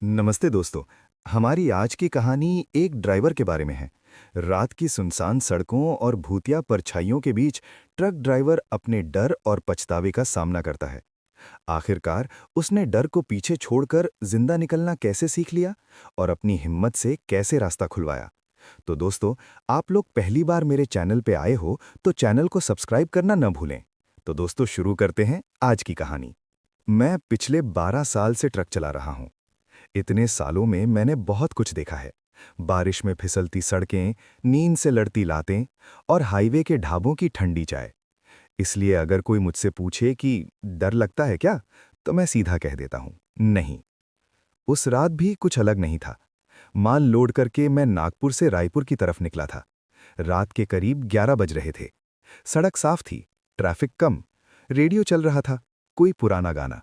नमस्ते दोस्तों। हमारी आज की कहानी एक ड्राइवर के बारे में है। रात की सुनसान सड़कों और भूतिया परछाइयों के बीच ट्रक ड्राइवर अपने डर और पछतावे का सामना करता है। आखिरकार उसने डर को पीछे छोड़कर जिंदा निकलना कैसे सीख लिया और अपनी हिम्मत से कैसे रास्ता खुलवाया। तो दोस्तों, आप लोग पहली बार मेरे चैनल पे आए हो तो चैनल को सब्सक्राइब करना न भूलें। तो दोस्तों, शुरू करते हैं आज की कहानी। मैं पिछले 12 साल से ट्रक चला रहा हूँ। इतने सालों में मैंने बहुत कुछ देखा है। बारिश में फिसलती सड़कें, नींद से लड़ती लातें और हाईवे के ढाबों की ठंडी चाय। इसलिए अगर कोई मुझसे पूछे कि डर लगता है क्या, तो मैं सीधा कह देता हूं, नहीं। उस रात भी कुछ अलग नहीं था। माल लोड करके मैं नागपुर से रायपुर की तरफ निकला था। रात के करीब 11 बज रहे थे। सड़क साफ थी, ट्रैफिक कम, रेडियो चल रहा था, कोई पुराना गाना,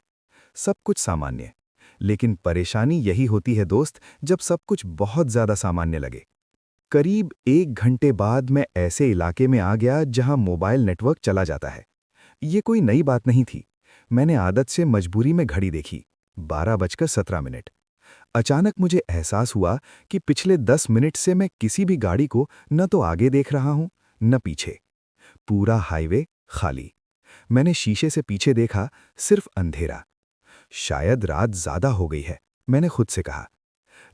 सब कुछ सामान्य। लेकिन परेशानी यही होती है दोस्त, जब सब कुछ बहुत ज्यादा सामान्य लगे। करीब 1 घंटे बाद मैं ऐसे इलाके में आ गया जहां मोबाइल नेटवर्क चला जाता है। ये कोई नई बात नहीं थी। मैंने आदत से मजबूरी में घड़ी देखी, 12:17। अचानक मुझे एहसास हुआ कि पिछले 10 मिनट से मैं किसी भी गाड़ी को न तो आगे देख रहा हूं न पीछे। पूरा हाईवे खाली। मैंने शीशे से पीछे देखा, सिर्फ अंधेरा। शायद रात ज्यादा हो गई है, मैंने खुद से कहा।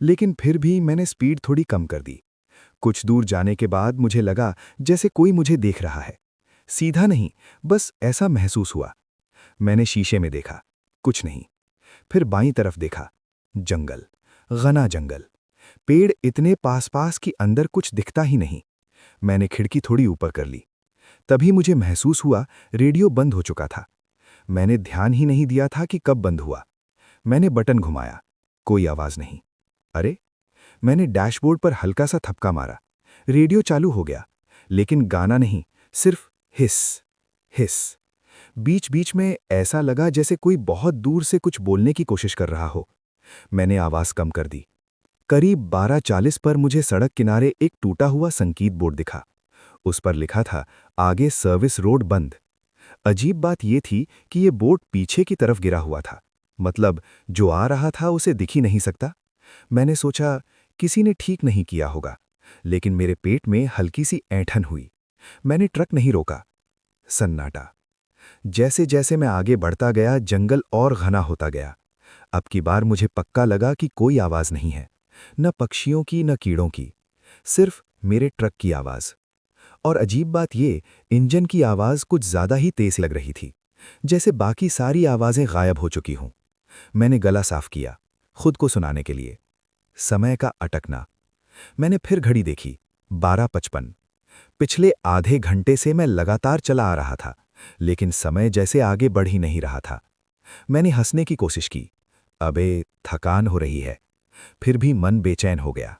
लेकिन फिर भी मैंने स्पीड थोड़ी कम कर दी। कुछ दूर जाने के बाद मुझे लगा जैसे कोई मुझे देख रहा है। सीधा नहीं, बस ऐसा महसूस हुआ। मैंने शीशे में देखा, कुछ नहीं। फिर बाईं तरफ देखा, जंगल, घना जंगल। पेड़ इतने पास पास कि अंदर कुछ दिखता ही नहीं। मैंने खिड़की थोड़ी ऊपर कर ली। तभी मुझे महसूस हुआ रेडियो बंद हो चुका था। मैंने ध्यान ही नहीं दिया था कि कब बंद हुआ। मैंने बटन घुमाया, कोई आवाज नहीं। अरे, मैंने डैशबोर्ड पर हल्का सा थपका मारा। रेडियो चालू हो गया, लेकिन गाना नहीं, सिर्फ हिस हिस। बीच बीच में ऐसा लगा जैसे कोई बहुत दूर से कुछ बोलने की कोशिश कर रहा हो। मैंने आवाज कम कर दी। करीब 12:40 पर मुझे सड़क किनारे एक टूटा हुआ संकेत बोर्ड दिखा। उस पर लिखा था, आगे सर्विस रोड बंद। अजीब बात यह थी कि यह बोर्ड पीछे की तरफ गिरा हुआ था। मतलब जो आ रहा था उसे दिख ही नहीं सकता। मैंने सोचा किसी ने ठीक नहीं किया होगा, लेकिन मेरे पेट में हल्की सी ऐंठन हुई। मैंने ट्रक नहीं रोका। सन्नाटा। जैसे जैसे मैं आगे बढ़ता गया, जंगल और घना होता गया। अब की बार मुझे पक्का लगा कि कोई आवाज नहीं है, न पक्षियों की न कीड़ों की, सिर्फ मेरे ट्रक की आवाज। और अजीब बात ये, इंजन की आवाज कुछ ज्यादा ही तेज लग रही थी, जैसे बाकी सारी आवाजें गायब हो चुकी हों। मैंने गला साफ किया, खुद को सुनाने के लिए। समय का अटकना। मैंने फिर घड़ी देखी, 12:55। पिछले आधे घंटे से मैं लगातार चला आ रहा था, लेकिन समय जैसे आगे बढ़ ही नहीं रहा था। मैंने हंसने की कोशिश की। अबे, थकान हो रही है। फिर भी मन बेचैन हो गया।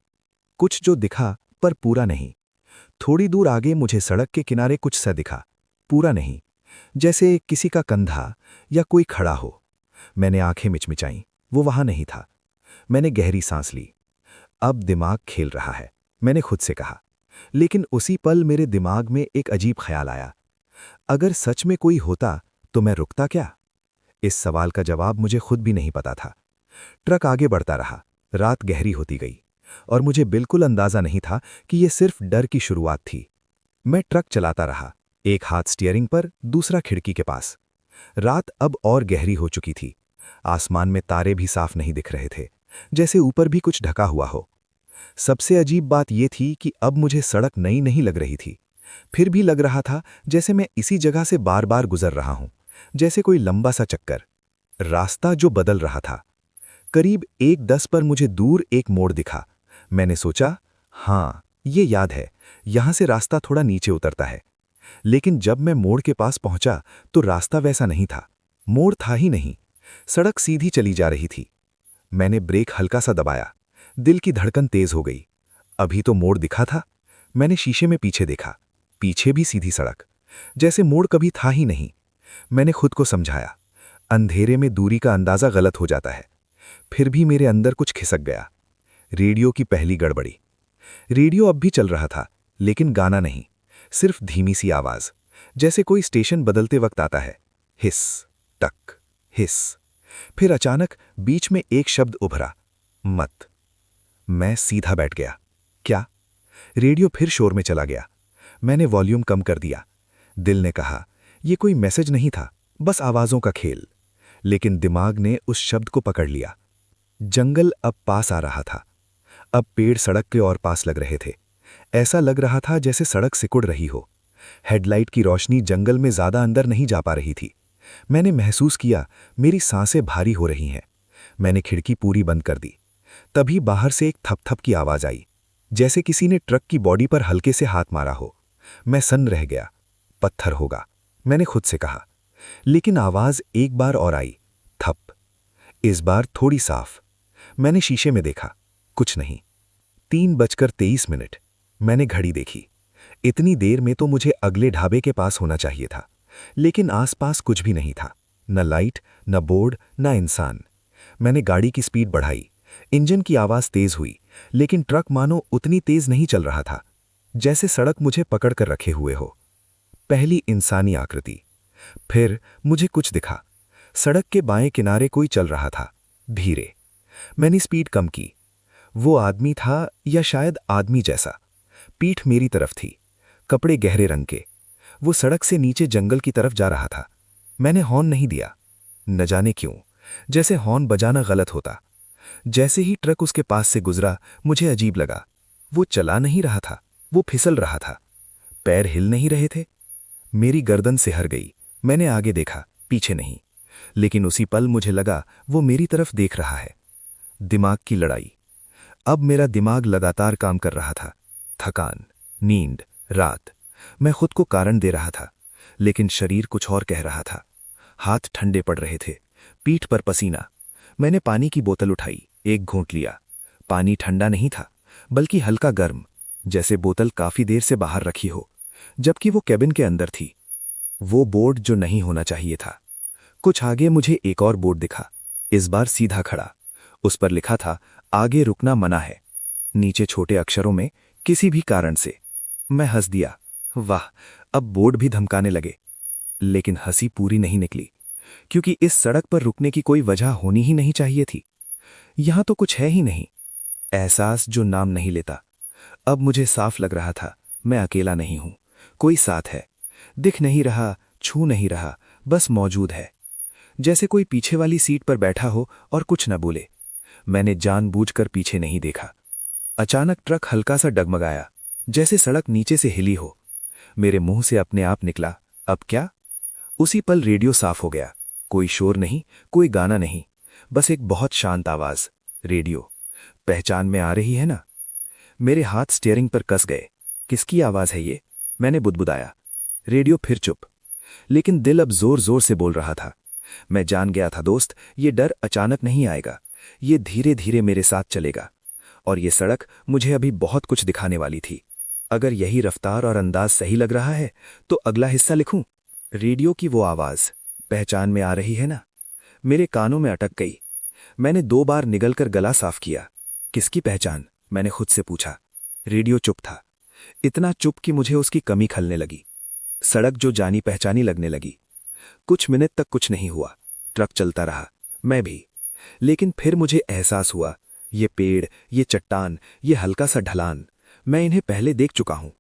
कुछ जो दिखा, पर पूरा नहीं। थोड़ी दूर आगे मुझे सड़क के किनारे कुछ सा दिखा, पूरा नहीं, जैसे किसी का कंधा या कोई खड़ा हो। मैंने आंखें मिचमिचाईं, वो वहां नहीं था। मैंने गहरी सांस ली। अब दिमाग खेल रहा है, मैंने खुद से कहा। लेकिन उसी पल मेरे दिमाग में एक अजीब ख्याल आया। अगर सच में कोई होता तो मैं रुकता क्या? इस सवाल का जवाब मुझे खुद भी नहीं पता था। ट्रक आगे बढ़ता रहा। रात गहरी होती गई और मुझे बिल्कुल अंदाजा नहीं था कि यह सिर्फ डर की शुरुआत थी। मैं ट्रक चलाता रहा, एक हाथ स्टीयरिंग पर, दूसरा खिड़की के पास। रात अब और गहरी हो चुकी थी। आसमान में तारे भी साफ नहीं दिख रहे थे, जैसे ऊपर भी कुछ ढका हुआ हो। सबसे अजीब बात यह थी कि अब मुझे सड़क नई नहीं लग रही थी। फिर भी लग रहा था जैसे मैं इसी जगह से बार बार गुजर रहा हूं, जैसे कोई लंबा सा चक्कर। रास्ता जो बदल रहा था। करीब 1:10 पर मुझे दूर एक मोड़ दिखा। मैंने सोचा, हाँ, ये याद है, यहां से रास्ता थोड़ा नीचे उतरता है। लेकिन जब मैं मोड़ के पास पहुंचा तो रास्ता वैसा नहीं था। मोड़ था ही नहीं, सड़क सीधी चली जा रही थी। मैंने ब्रेक हल्का सा दबाया। दिल की धड़कन तेज हो गई। अभी तो मोड़ दिखा था। मैंने शीशे में पीछे देखा, पीछे भी सीधी सड़क, जैसे मोड़ कभी था ही नहीं। मैंने खुद को समझाया, अंधेरे में दूरी का अंदाजा गलत हो जाता है। फिर भी मेरे अंदर कुछ खिसक गया। रेडियो की पहली गड़बड़ी। रेडियो अब भी चल रहा था, लेकिन गाना नहीं, सिर्फ धीमी सी आवाज, जैसे कोई स्टेशन बदलते वक्त आता है। हिस, टक, हिस। फिर अचानक बीच में एक शब्द उभरा, मत। मैं सीधा बैठ गया। क्या? रेडियो फिर शोर में चला गया। मैंने वॉल्यूम कम कर दिया। दिल ने कहा, यह कोई मैसेज नहीं था, बस आवाजों का खेल। लेकिन दिमाग ने उस शब्द को पकड़ लिया। जंगल अब पास आ रहा था। अब पेड़ सड़क के और पास लग रहे थे। ऐसा लग रहा था जैसे सड़क सिकुड़ रही हो। हेडलाइट की रोशनी जंगल में ज्यादा अंदर नहीं जा पा रही थी। मैंने महसूस किया मेरी सांसें भारी हो रही हैं। मैंने खिड़की पूरी बंद कर दी। तभी बाहर से एक थप-थप की आवाज आई, जैसे किसी ने ट्रक की बॉडी पर हल्के से हाथ मारा हो। मैं सन्न रह गया। पत्थर होगा, मैंने खुद से कहा। लेकिन आवाज एक बार और आई, थप। इस बार थोड़ी साफ। मैंने शीशे में देखा, कुछ नहीं। 3:23। मैंने घड़ी देखी। इतनी देर में तो मुझे अगले ढाबे के पास होना चाहिए था, लेकिन आसपास कुछ भी नहीं था। न लाइट, न बोर्ड, न इंसान। मैंने गाड़ी की स्पीड बढ़ाई। इंजन की आवाज तेज हुई, लेकिन ट्रक मानो उतनी तेज नहीं चल रहा था, जैसे सड़क मुझे पकड़कर रखे हुए हो। पहली इंसानी आकृति। फिर मुझे कुछ दिखा। सड़क के बाएं किनारे कोई चल रहा था, धीरे। मैंने स्पीड कम की। वो आदमी था, या शायद आदमी जैसा। पीठ मेरी तरफ थी, कपड़े गहरे रंग के। वो सड़क से नीचे जंगल की तरफ जा रहा था। मैंने हॉर्न नहीं दिया, न जाने क्यों, जैसे हॉर्न बजाना गलत होता। जैसे ही ट्रक उसके पास से गुजरा, मुझे अजीब लगा। वो चला नहीं रहा था, वो फिसल रहा था। पैर हिल नहीं रहे थे। मेरी गर्दन सिहर गई। मैंने आगे देखा, पीछे नहीं। लेकिन उसी पल मुझे लगा वो मेरी तरफ देख रहा है। दिमाग की लड़ाई। अब मेरा दिमाग लगातार काम कर रहा था। थकान, नींद, रात। मैं खुद को कारण दे रहा था, लेकिन शरीर कुछ और कह रहा था। हाथ ठंडे पड़ रहे थे, पीठ पर पसीना। मैंने पानी की बोतल उठाई, एक घूंट लिया। पानी ठंडा नहीं था, बल्कि हल्का गर्म, जैसे बोतल काफी देर से बाहर रखी हो, जबकि वो कैबिन के अंदर थी। वो बोर्ड जो नहीं होना चाहिए था। कुछ आगे मुझे एक और बोर्ड दिखा, इस बार सीधा खड़ा। उस पर लिखा था, आगे रुकना मना है। नीचे छोटे अक्षरों में, किसी भी कारण से। मैं हंस दिया। वाह, अब बोर्ड भी धमकाने लगे। लेकिन हंसी पूरी नहीं निकली, क्योंकि इस सड़क पर रुकने की कोई वजह होनी ही नहीं चाहिए थी। यहां तो कुछ है ही नहीं। एहसास जो नाम नहीं लेता। अब मुझे साफ लग रहा था, मैं अकेला नहीं हूं, कोई साथ है। दिख नहीं रहा, छू नहीं रहा, बस मौजूद है। जैसे कोई पीछे वाली सीट पर बैठा हो और कुछ न बोले। मैंने जानबूझकर पीछे नहीं देखा। अचानक ट्रक हल्का सा डगमगाया, जैसे सड़क नीचे से हिली हो। मेरे मुंह से अपने आप निकला, अब क्या? उसी पल रेडियो साफ हो गया। कोई शोर नहीं, कोई गाना नहीं, बस एक बहुत शांत आवाज। रेडियो, पहचान में आ रही है ना? मेरे हाथ स्टीयरिंग पर कस गए। किसकी आवाज है ये? मैंने बुदबुदाया। रेडियो फिर चुप, लेकिन दिल अब जोर जोर से बोल रहा था। मैं जान गया था दोस्त, ये डर अचानक नहीं आएगा, ये धीरे धीरे मेरे साथ चलेगा। और ये सड़क मुझे अभी बहुत कुछ दिखाने वाली थी। अगर यही रफ्तार और अंदाज सही लग रहा है, तो अगला हिस्सा लिखूं। रेडियो की वो आवाज, पहचान में आ रही है ना? मेरे कानों में अटक गई। मैंने 2 बार निगलकर गला साफ किया। किसकी पहचान? मैंने खुद से पूछा। रेडियो चुप था, इतना चुप कि मुझे उसकी कमी खलने लगी। सड़क जो जानी पहचानी लगने लगी। कुछ मिनट तक कुछ नहीं हुआ। ट्रक चलता रहा, मैं भी। लेकिन फिर मुझे एहसास हुआ, ये पेड़, ये चट्टान, ये हल्का सा ढलान, मैं इन्हें पहले देख चुका हूं।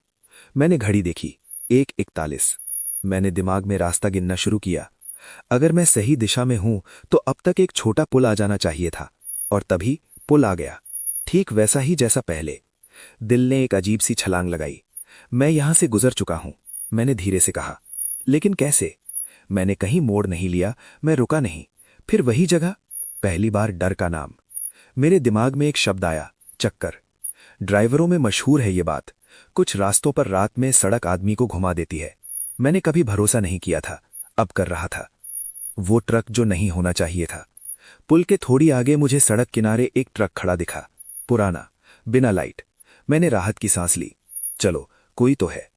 मैंने घड़ी देखी, 1:41। मैंने दिमाग में रास्ता गिनना शुरू किया। अगर मैं सही दिशा में हूं, तो अब तक एक छोटा पुल आ जाना चाहिए था। और तभी पुल आ गया, ठीक वैसा ही जैसा पहले। दिल ने एक अजीब सी छलांग लगाई। मैं यहां से गुजर चुका हूं, मैंने धीरे से कहा। लेकिन कैसे? मैंने कहीं मोड़ नहीं लिया, मैं रुका नहीं। फिर वही जगह, पहली बार डर का नाम। मेरे दिमाग में एक शब्द आया, चक्कर। ड्राइवरों में मशहूर है ये बात। कुछ रास्तों पर रात में सड़क आदमी को घुमा देती है। मैंने कभी भरोसा नहीं किया था, अब कर रहा था। वो ट्रक जो नहीं होना चाहिए था। पुल के थोड़ी आगे मुझे सड़क किनारे एक ट्रक खड़ा दिखा, पुराना, बिना लाइट। मैंने राहत की सांस ली। चलो, कोई तो है।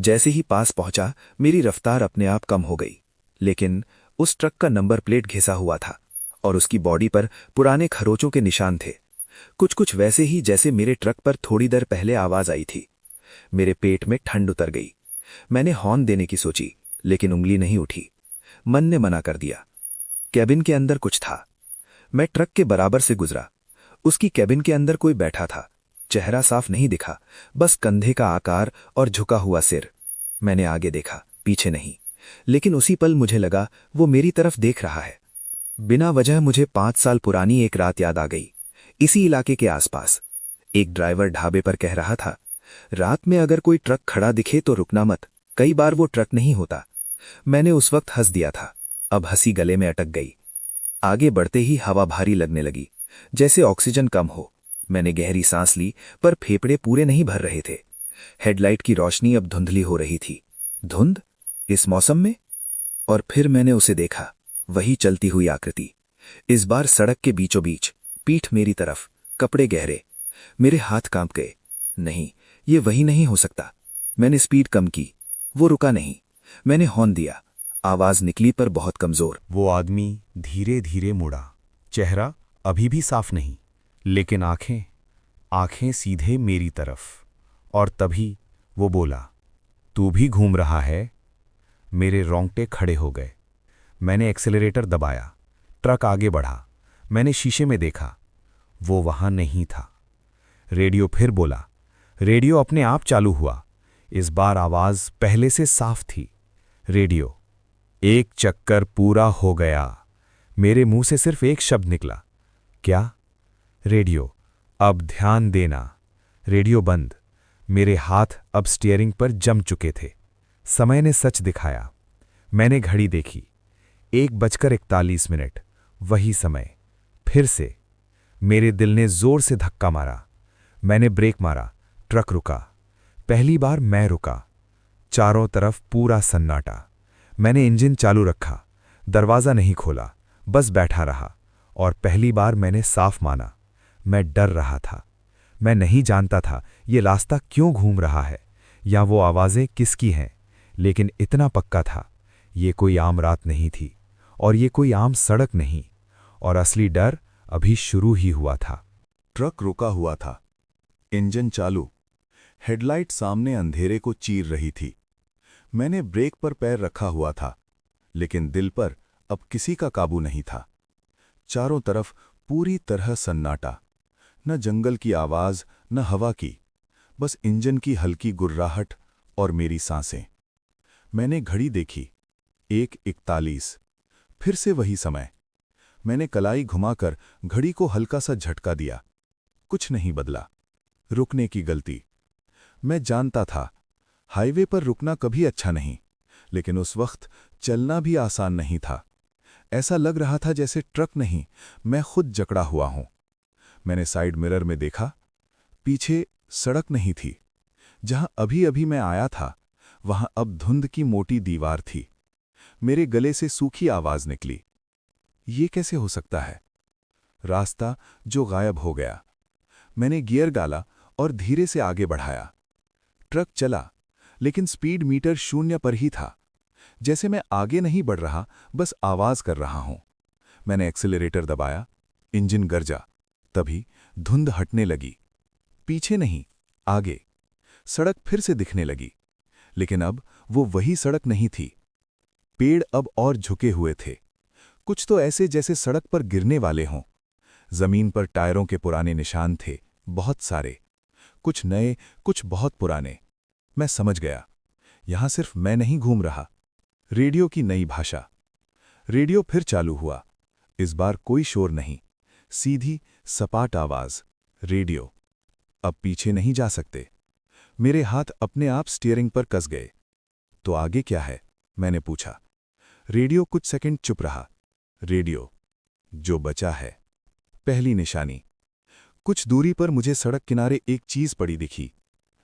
जैसे ही पास पहुंचा, मेरी रफ्तार अपने आप कम हो गई। लेकिन उस ट्रक का नंबर प्लेट घिसा हुआ था, और उसकी बॉडी पर पुराने खरोचों के निशान थे। कुछ कुछ वैसे ही जैसे मेरे ट्रक पर थोड़ी देर पहले आवाज आई थी। मेरे पेट में ठंड उतर गई। मैंने हॉर्न देने की सोची, लेकिन उंगली नहीं उठी। मन ने मना कर दिया। कैबिन के अंदर कुछ था। मैं ट्रक के बराबर से गुजरा। उसकी कैबिन के अंदर कोई बैठा था। चेहरा साफ नहीं दिखा, बस कंधे का आकार और झुका हुआ सिर। मैंने आगे देखा, पीछे नहीं, लेकिन उसी पल मुझे लगा वो मेरी तरफ देख रहा है। बिना वजह मुझे 5 साल पुरानी एक रात याद आ गई। इसी इलाके के आसपास एक ड्राइवर ढाबे पर कह रहा था, रात में अगर कोई ट्रक खड़ा दिखे तो रुकना मत, कई बार वो ट्रक नहीं होता। मैंने उस वक्त हंस दिया था, अब हंसी गले में अटक गई। आगे बढ़ते ही हवा भारी लगने लगी, जैसे ऑक्सीजन कम हो। मैंने गहरी सांस ली, पर फेफड़े पूरे नहीं भर रहे थे। हेडलाइट की रोशनी अब धुंधली हो रही थी। धुंध इस मौसम में? और फिर मैंने उसे देखा, वही चलती हुई आकृति। इस बार सड़क के बीचों बीच, पीठ मेरी तरफ, कपड़े गहरे। मेरे हाथ कांप गए। नहीं, ये वही नहीं हो सकता। मैंने स्पीड कम की, वो रुका नहीं। मैंने हॉर्न दिया, आवाज निकली पर बहुत कमजोर। वो आदमी धीरे धीरे मुड़ा। चेहरा अभी भी साफ नहीं, लेकिन आंखें आंखें सीधे मेरी तरफ। और तभी वो बोला, तू भी घूम रहा है? मेरे रोंगटे खड़े हो गए। मैंने एक्सेलरेटर दबाया, ट्रक आगे बढ़ा। मैंने शीशे में देखा, वो वहां नहीं था। रेडियो फिर बोला। रेडियो अपने आप चालू हुआ। इस बार आवाज पहले से साफ थी। रेडियो, एक चक्कर पूरा हो गया। मेरे मुंह से सिर्फ एक शब्द निकला, क्या? रेडियो, अब ध्यान देना। रेडियो बंद। मेरे हाथ अब स्टीयरिंग पर जम चुके थे। समय ने सच दिखाया। मैंने घड़ी देखी, 1:41। वही समय। फिर से मेरे दिल ने जोर से धक्का मारा। मैंने ब्रेक मारा, ट्रक रुका। पहली बार मैं रुका। चारों तरफ पूरा सन्नाटा। मैंने इंजन चालू रखा, दरवाज़ा नहीं खोला, बस बैठा रहा। और पहली बार मैंने साफ माना, मैं डर रहा था। मैं नहीं जानता था ये रास्ता क्यों घूम रहा है, या वो आवाज़ें किसकी हैं, लेकिन इतना पक्का था, ये कोई आम रात नहीं थी, और ये कोई आम सड़क नहीं, और असली डर अभी शुरू ही हुआ था। ट्रक रुका हुआ था, इंजन चालू, हेडलाइट सामने अंधेरे को चीर रही थी। मैंने ब्रेक पर पैर रखा हुआ था, लेकिन दिल पर अब किसी का काबू नहीं था। चारों तरफ पूरी तरह सन्नाटा, न जंगल की आवाज, न हवा की, बस इंजन की हल्की गुर्राहट और मेरी सांसें। मैंने घड़ी देखी, 1:41। फिर से वही समय। मैंने कलाई घुमाकर घड़ी को हल्का सा झटका दिया। कुछ नहीं बदला। रुकने की गलती। मैं जानता था हाईवे पर रुकना कभी अच्छा नहीं, लेकिन उस वक्त चलना भी आसान नहीं था। ऐसा लग रहा था जैसे ट्रक नहीं, मैं खुद जकड़ा हुआ हूं। मैंने साइड मिरर में देखा, पीछे सड़क नहीं थी। जहां अभी अभी मैं आया था, वहां अब धुंध की मोटी दीवार थी। मेरे गले से सूखी आवाज निकली, ये कैसे हो सकता है? रास्ता जो गायब हो गया। मैंने गियर डाला और धीरे से आगे बढ़ाया। ट्रक चला, लेकिन स्पीड मीटर 0 पर ही था। जैसे मैं आगे नहीं बढ़ रहा, बस आवाज कर रहा हूं। मैंने एक्सेलरेटर दबाया, इंजन गरजा। तभी धुंध हटने लगी। पीछे नहीं, आगे। सड़क फिर से दिखने लगी, लेकिन अब वो वही सड़क नहीं थी। पेड़ अब और झुके हुए थे, कुछ तो ऐसे जैसे सड़क पर गिरने वाले हों। जमीन पर टायरों के पुराने निशान थे, बहुत सारे, कुछ नए, कुछ बहुत पुराने। मैं समझ गया, यहां सिर्फ मैं नहीं घूम रहा। रेडियो की नई भाषा। रेडियो फिर चालू हुआ। इस बार कोई शोर नहीं, सीधी सपाट आवाज। रेडियो, अब पीछे नहीं जा सकते। मेरे हाथ अपने आप स्टीयरिंग पर कस गए। तो आगे क्या है? मैंने पूछा। रेडियो कुछ सेकंड चुप रहा। रेडियो, जो बचा है। पहली निशानी। कुछ दूरी पर मुझे सड़क किनारे एक चीज पड़ी दिखी।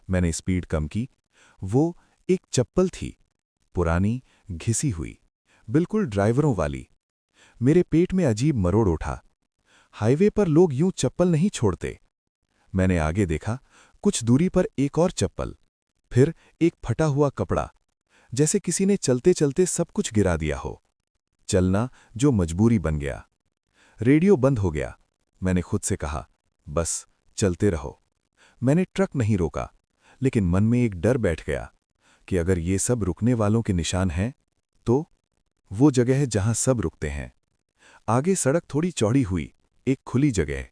मैंने स्पीड कम की। वो एक चप्पल थी, पुरानी, घिसी हुई, बिल्कुल ड्राइवरों वाली। मेरे पेट में अजीब मरोड़ उठा। हाईवे पर लोग यूं चप्पल नहीं छोड़ते। मैंने आगे देखा, कुछ दूरी पर एक और चप्पल, फिर एक फटा हुआ कपड़ा, जैसे किसी ने चलते चलते सब कुछ गिरा दिया हो। चलना जो मजबूरी बन गया। रेडियो बंद हो गया। मैंने खुद से कहा, बस चलते रहो। मैंने ट्रक नहीं रोका, लेकिन मन में एक डर बैठ गया कि अगर ये सब रुकने वालों के निशान हैं, तो वो जगह है जहां सब रुकते हैं। आगे सड़क थोड़ी चौड़ी हुई, एक खुली जगह,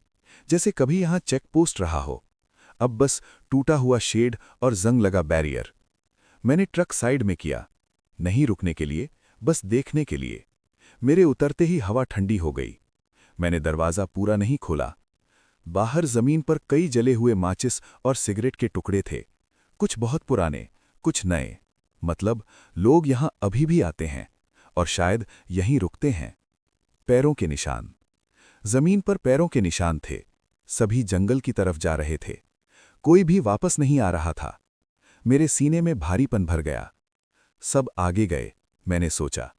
जैसे कभी यहां चेक पोस्ट रहा हो। अब बस टूटा हुआ शेड और जंग लगा बैरियर। मैंने ट्रक साइड में किया, नहीं रुकने के लिए, बस देखने के लिए। मेरे उतरते ही हवा ठंडी हो गई। मैंने दरवाज़ा पूरा नहीं खोला। बाहर जमीन पर कई जले हुए माचिस और सिगरेट के टुकड़े थे, कुछ बहुत पुराने, कुछ नए। मतलब लोग यहां अभी भी आते हैं और शायद यहीं रुकते हैं। पैरों के निशान, जमीन पर पैरों के निशान थे। सभी जंगल की तरफ जा रहे थे। कोई भी वापस नहीं आ रहा था। मेरे सीने में भारीपन भर गया। सब आगे गए, मैंने सोचा।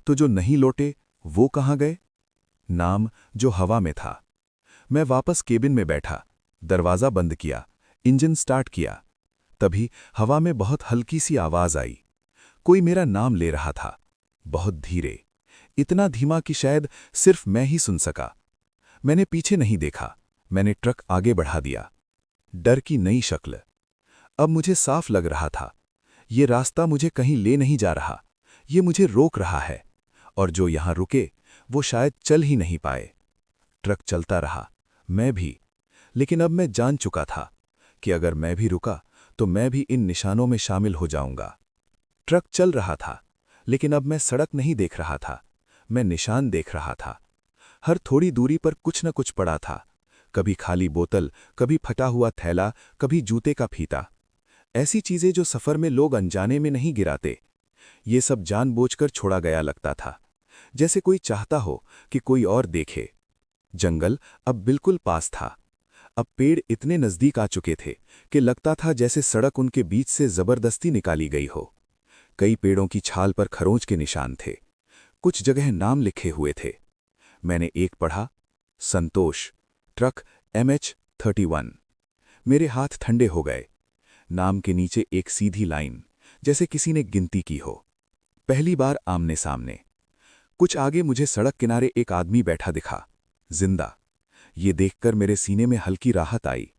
तो जो नहीं लौटे वो कहाँ गए? नाम जो हवा में था। मैं वापस केबिन में बैठा, दरवाज़ा बंद किया, इंजन स्टार्ट किया। तभी हवा में बहुत हल्की सी आवाज़ आई। कोई मेरा नाम ले रहा था, बहुत धीरे, इतना धीमा कि शायद सिर्फ मैं ही सुन सका। मैंने पीछे नहीं देखा, मैंने ट्रक आगे बढ़ा दिया। डर की नई शक्ल। अब मुझे साफ लग रहा था, ये रास्ता मुझे कहीं ले नहीं जा रहा, ये मुझे रोक रहा है। और जो यहां रुके वो शायद चल ही नहीं पाए। ट्रक चलता रहा, मैं भी। लेकिन अब मैं जान चुका था कि अगर मैं भी रुका तो मैं भी इन निशानों में शामिल हो जाऊंगा। ट्रक चल रहा था, लेकिन अब मैं सड़क नहीं देख रहा था, मैं निशान देख रहा था। हर थोड़ी दूरी पर कुछ न कुछ पड़ा था, कभी खाली बोतल, कभी फटा हुआ थैला, कभी जूते का फीता। ऐसी चीजें जो सफर में लोग अनजाने में नहीं गिराते। ये सब जानबूझकर छोड़ा गया लगता था, जैसे कोई चाहता हो कि कोई और देखे। जंगल अब बिल्कुल पास था। अब पेड़ इतने नजदीक आ चुके थे कि लगता था जैसे सड़क उनके बीच से जबरदस्ती निकाली गई हो। कई पेड़ों की छाल पर खरोंच के निशान थे, कुछ जगह नाम लिखे हुए थे। मैंने एक पढ़ा, संतोष, ट्रक MH31। मेरे हाथ ठंडे हो गए। नाम के नीचे एक सीधी लाइन, जैसे किसी ने गिनती की हो। पहली बार आमने सामने। कुछ आगे मुझे सड़क किनारे एक आदमी बैठा दिखा, जिंदा। ये देखकर मेरे सीने में हल्की राहत आई।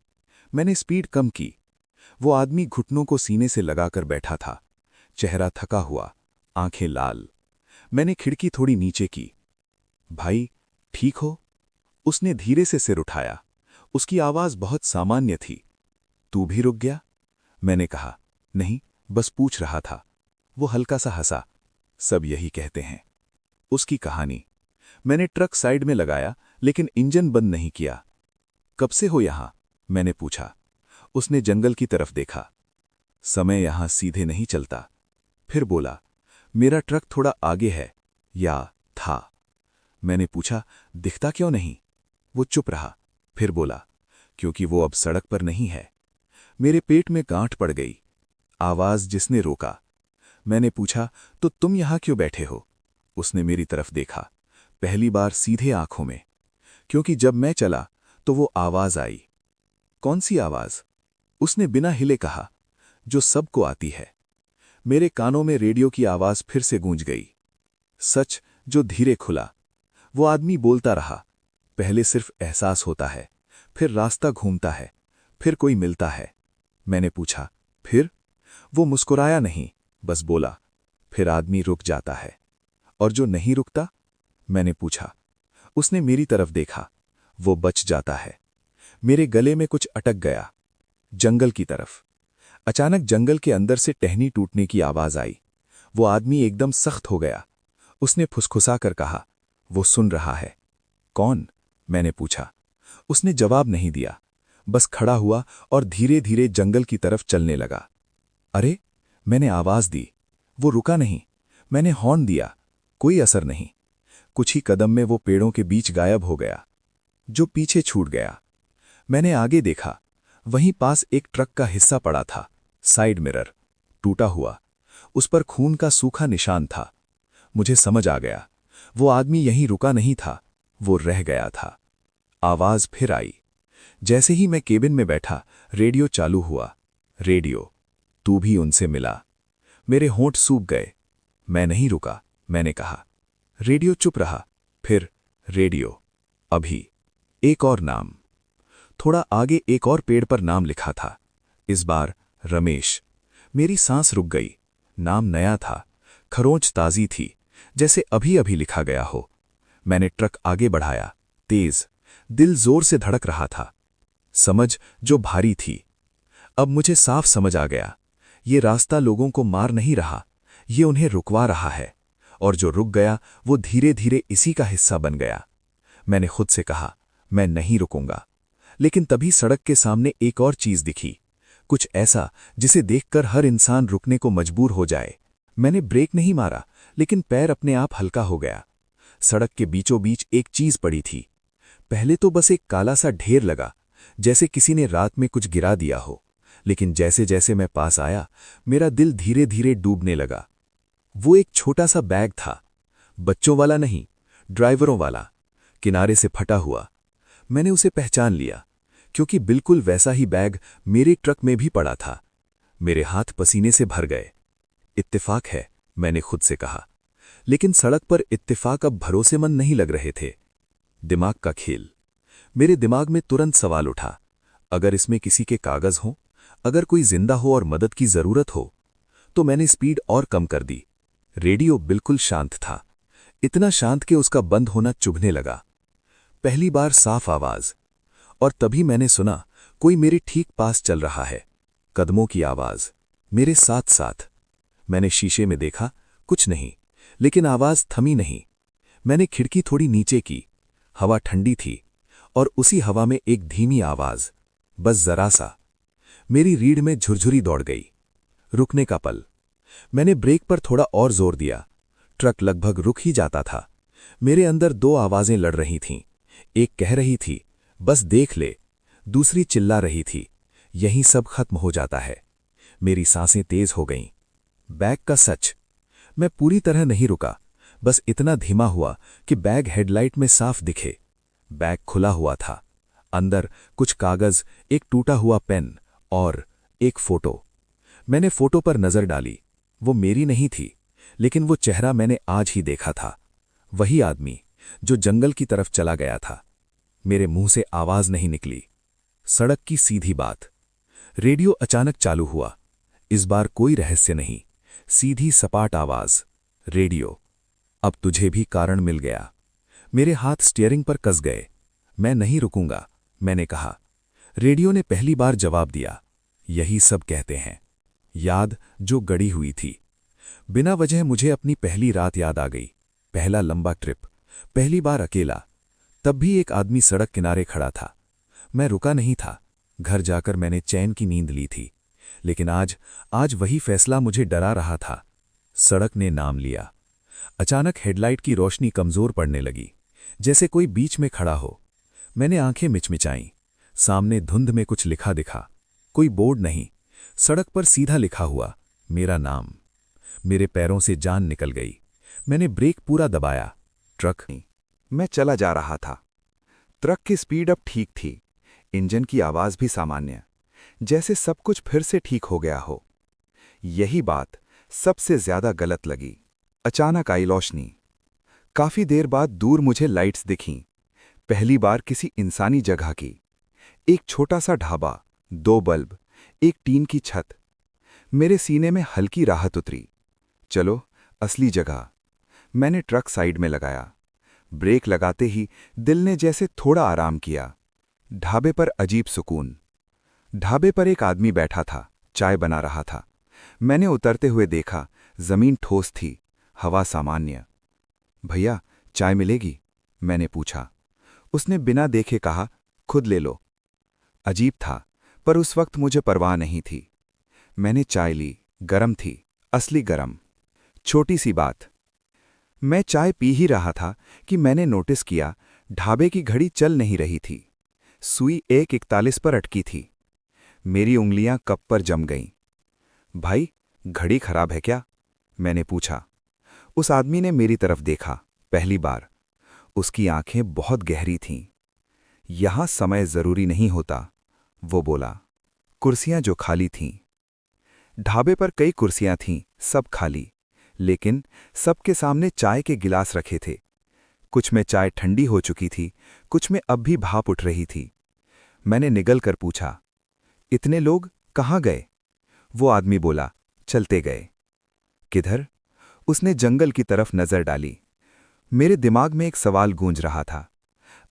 मैंने स्पीड कम की। वो आदमी घुटनों को सीने से लगाकर बैठा था, चेहरा थका हुआ, आंखें लाल। मैंने खिड़की थोड़ी नीचे की। भाई, ठीक हो? उसने धीरे से सिर उठाया। उसकी आवाज बहुत सामान्य थी। तू भी रुक गया? मैंने कहा, नहीं, बस पूछ रहा था। वो हल्का सा हंसा। सब यही कहते हैं। उसकी कहानी। मैंने ट्रक साइड में लगाया, लेकिन इंजन बंद नहीं किया। कब से हो यहां? मैंने पूछा। उसने जंगल की तरफ देखा। समय यहां सीधे नहीं चलता। फिर बोला, मेरा ट्रक थोड़ा आगे है, या था। मैंने पूछा, दिखता क्यों नहीं? वो चुप रहा, फिर बोला, क्योंकि वो अब सड़क पर नहीं है। मेरे पेट में गांठ पड़ गई। आवाज जिसने रोका। मैंने पूछा, तो तुम यहां क्यों बैठे हो? उसने मेरी तरफ देखा, पहली बार सीधे आंखों में। क्योंकि जब मैं चला तो वो आवाज आई। कौन सी आवाज? उसने बिना हिले कहा, जो सबको आती है। मेरे कानों में रेडियो की आवाज फिर से गूंज गई। सच जो धीरे खुला। वो आदमी बोलता रहा, पहले सिर्फ एहसास होता है, फिर रास्ता घूमता है, फिर कोई मिलता है। मैंने पूछा, फिर? वो मुस्कुराया नहीं, बस बोला, फिर आदमी रुक जाता है। और जो नहीं रुकता? मैंने पूछा। उसने मेरी तरफ देखा। वो बच जाता है। मेरे गले में कुछ अटक गया। जंगल की तरफ। अचानक जंगल के अंदर से टहनी टूटने की आवाज आई। वो आदमी एकदम सख्त हो गया। उसने फुसफुसाकर कहा, वो सुन रहा है। कौन? मैंने पूछा। उसने जवाब नहीं दिया, बस खड़ा हुआ और धीरे धीरे जंगल की तरफ चलने लगा। अरे, मैंने आवाज दी। वो रुका नहीं। मैंने हॉर्न दिया, कोई असर नहीं। कुछ ही कदम में वो पेड़ों के बीच गायब हो गया, जो पीछे छूट गया। मैंने आगे देखा, वहीं पास एक ट्रक का हिस्सा पड़ा था, साइड मिरर, टूटा हुआ। उस पर खून का सूखा निशान था। मुझे समझ आ गया, वो आदमी यहीं रुका नहीं था, वो रह गया था। आवाज फिर आई। जैसे ही मैं केबिन में बैठा, रेडियो चालू हुआ। रेडियो, तू भी उनसे मिला। मेरे होंठ सूख गए। मैं नहीं रुका, मैंने कहा। रेडियो चुप रहा। फिर रेडियो, अभी। एक और नाम। थोड़ा आगे एक और पेड़ पर नाम लिखा था, इस बार रमेश। मेरी सांस रुक गई। नाम नया था, खरोंच ताजी थी, जैसे अभी अभी लिखा गया हो। मैंने ट्रक आगे बढ़ाया, तेज। दिल जोर से धड़क रहा था। समझ जो भारी थी। अब मुझे साफ समझ आ गया, ये रास्ता लोगों को मार नहीं रहा, ये उन्हें रुकवा रहा है, और जो रुक गया वो धीरे धीरे इसी का हिस्सा बन गया। मैंने खुद से कहा, मैं नहीं रुकूंगा। लेकिन तभी सड़क के सामने एक और चीज दिखी, कुछ ऐसा जिसे देखकर हर इंसान रुकने को मजबूर हो जाए। मैंने ब्रेक नहीं मारा, लेकिन पैर अपने आप हल्का हो गया। सड़क के बीचों बीच एक चीज पड़ी थी। पहले तो बस एक काला सा ढेर लगा, जैसे किसी ने रात में कुछ गिरा दिया हो, लेकिन जैसे जैसे मैं पास आया, मेरा दिल धीरे धीरे डूबने लगा। वो एक छोटा सा बैग था, बच्चों वाला नहीं, ड्राइवरों वाला, किनारे से फटा हुआ। मैंने उसे पहचान लिया, क्योंकि बिल्कुल वैसा ही बैग मेरे ट्रक में भी पड़ा था। मेरे हाथ पसीने से भर गए। इत्तेफाक है, मैंने खुद से कहा, लेकिन सड़क पर इत्तेफाक अब भरोसेमंद नहीं लग रहे थे। दिमाग का खेल। मेरे दिमाग में तुरंत सवाल उठा, अगर इसमें किसी के कागज हों, अगर कोई जिंदा हो और मदद की जरूरत हो। तो मैंने स्पीड और कम कर दी। रेडियो बिल्कुल शांत था, इतना शांत कि उसका बंद होना चुभने लगा। पहली बार साफ आवाज, और तभी मैंने सुना कोई मेरे ठीक पास चल रहा है। कदमों की आवाज, मेरे साथ साथ। मैंने शीशे में देखा, कुछ नहीं, लेकिन आवाज थमी नहीं। मैंने खिड़की थोड़ी नीचे की। हवा ठंडी थी, और उसी हवा में एक धीमी आवाज, बस जरा सा। मेरी रीढ़ में झुरझुरी दौड़ गई। रुकने का पल। मैंने ब्रेक पर थोड़ा और जोर दिया। ट्रक लगभग रुक ही जाता था। मेरे अंदर दो आवाजें लड़ रही थीं। एक कह रही थी, बस देख ले। दूसरी चिल्ला रही थी, यहीं सब खत्म हो जाता है। मेरी सांसें तेज हो गईं। बैग का सच। मैं पूरी तरह नहीं रुका, बस इतना धीमा हुआ कि बैग हेडलाइट में साफ दिखे। बैग खुला हुआ था। अंदर कुछ कागज, एक टूटा हुआ पेन और एक फोटो। मैंने फोटो पर नजर डाली। वो मेरी नहीं थी, लेकिन वो चेहरा मैंने आज ही देखा था। वही आदमी जो जंगल की तरफ चला गया था। मेरे मुंह से आवाज नहीं निकली। सड़क की सीधी बात। रेडियो अचानक चालू हुआ। इस बार कोई रहस्य नहीं, सीधी सपाट आवाज। रेडियो, अब तुझे भी कारण मिल गया। मेरे हाथ स्टीयरिंग पर कस गए। मैं नहीं रुकूंगा, मैंने कहा। रेडियो ने पहली बार जवाब दिया, यही सब कहते हैं। याद जो गड़ी हुई थी। बिना वजह मुझे अपनी पहली रात याद आ गई। पहला लंबा ट्रिप, पहली बार अकेला। तब भी एक आदमी सड़क किनारे खड़ा था। मैं रुका नहीं था। घर जाकर मैंने चैन की नींद ली थी, लेकिन आज वही फैसला मुझे डरा रहा था। सड़क ने नाम लिया। अचानक हेडलाइट की रोशनी कमजोर पड़ने लगी, जैसे कोई बीच में खड़ा हो। मैंने आंखें मिचमिचाईं। सामने धुंध में कुछ लिखा दिखा। कोई बोर्ड नहीं, सड़क पर सीधा लिखा हुआ, मेरा नाम। मेरे पैरों से जान निकल गई। मैंने ब्रेक पूरा दबाया। ट्रक नहीं, मैं चला जा रहा था। ट्रक की स्पीड अब ठीक थी, इंजन की आवाज भी सामान्य, जैसे सब कुछ फिर से ठीक हो गया हो। यही बात सबसे ज्यादा गलत लगी। अचानक आई रोशनी। काफी देर बाद दूर मुझे लाइट्स दिखीं। पहली बार किसी इंसानी जगह की। एक छोटा सा ढाबा, 2 बल्ब, एक टीन की छत। मेरे सीने में हल्की राहत उतरी। चलो, असली जगह। मैंने ट्रक साइड में लगाया। ब्रेक लगाते ही दिल ने जैसे थोड़ा आराम किया। ढाबे पर अजीब सुकून। ढाबे पर एक आदमी बैठा था, चाय बना रहा था। मैंने उतरते हुए देखा, जमीन ठोस थी, हवा सामान्य। भैया, चाय मिलेगी? मैंने पूछा। उसने बिना देखे कहा, खुद ले लो। अजीब था, पर उस वक्त मुझे परवाह नहीं थी। मैंने चाय ली, गरम थी, असली गरम। छोटी सी बात। मैं चाय पी ही रहा था कि मैंने नोटिस किया, ढाबे की घड़ी चल नहीं रही थी। सुई 1:41 पर अटकी थी। मेरी उंगलियां कप पर जम गईं। भाई, घड़ी खराब है क्या? मैंने पूछा। उस आदमी ने मेरी तरफ देखा, पहली बार। उसकी आंखें बहुत गहरी थीं। यहां समय जरूरी नहीं होता, वो बोला। कुर्सियां जो खाली थीं। ढाबे पर कई कुर्सियां थीं, सब खाली, लेकिन सबके सामने चाय के गिलास रखे थे। कुछ में चाय ठंडी हो चुकी थी, कुछ में अब भी भाप उठ रही थी। मैंने निगल कर पूछा, इतने लोग कहाँ गए? वो आदमी बोला, चलते गए। किधर? उसने जंगल की तरफ नजर डाली। मेरे दिमाग में एक सवाल गूंज रहा था।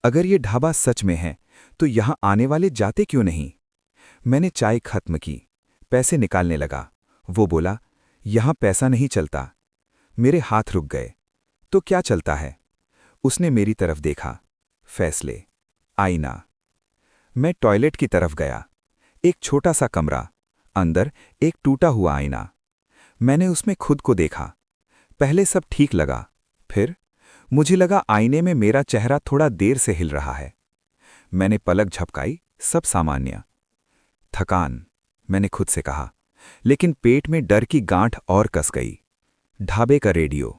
अगर ये ढाबा सच में है तो यहाँ आने वाले जाते क्यों नहीं? मैंने चाय खत्म की, पैसे निकालने लगा। वो बोला, यहाँ पैसा नहीं चलता। मेरे हाथ रुक गए। तो क्या चलता है? उसने मेरी तरफ देखा। फैसले, आईना। मैं टॉयलेट की तरफ गया। एक छोटा सा कमरा, अंदर एक टूटा हुआ आईना। मैंने उसमें खुद को देखा। पहले सब ठीक लगा, फिर मुझे लगा आईने में मेरा चेहरा थोड़ा देर से हिल रहा है। मैंने पलक झपकाई, सब सामान्य। थकान, मैंने खुद से कहा, लेकिन पेट में डर की गांठ और कस गई। ढाबे का रेडियो।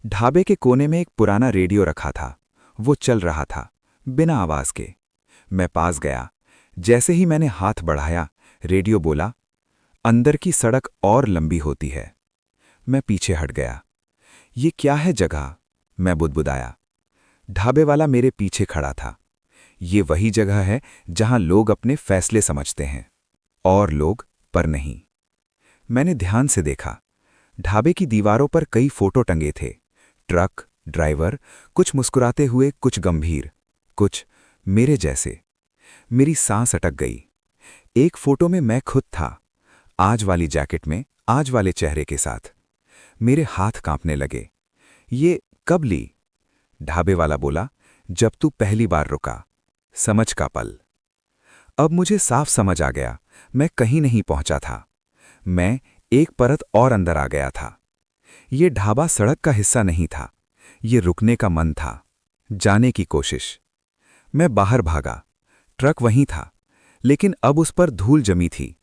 ढाबे के कोने में एक पुराना रेडियो रखा था। वो चल रहा था, बिना आवाज के। मैं पास गया। जैसे ही मैंने हाथ बढ़ाया, रेडियो बोला, अंदर की सड़क और लंबी होती है। मैं पीछे हट गया। ये क्या है जगह? मैं बुदबुदाया। ढाबे वाला मेरे पीछे खड़ा था। ये वही जगह है जहां लोग अपने फैसले समझते हैं, और लोग पर नहीं। मैंने ध्यान से देखा। ढाबे की दीवारों पर कई फोटो टंगे थे। ट्रक, ड्राइवर, कुछ मुस्कुराते हुए, कुछ गंभीर, कुछ मेरे जैसे। मेरी सांस अटक गई। एक फोटो में मैं खुद था, आज वाली जैकेट में, आज वाले चेहरे के साथ। मेरे हाथ कांपने लगे। ये कब ली? ढाबे वाला बोला, जब तू पहली बार रुका। समझ का पल। अब मुझे साफ समझ आ गया, मैं कहीं नहीं पहुंचा था। मैं एक परत और अंदर आ गया था। ये ढाबा सड़क का हिस्सा नहीं था, ये रुकने का मन था, जाने की कोशिश। मैं बाहर भागा। ट्रक वहीं था, लेकिन अब उस पर धूल जमी थी,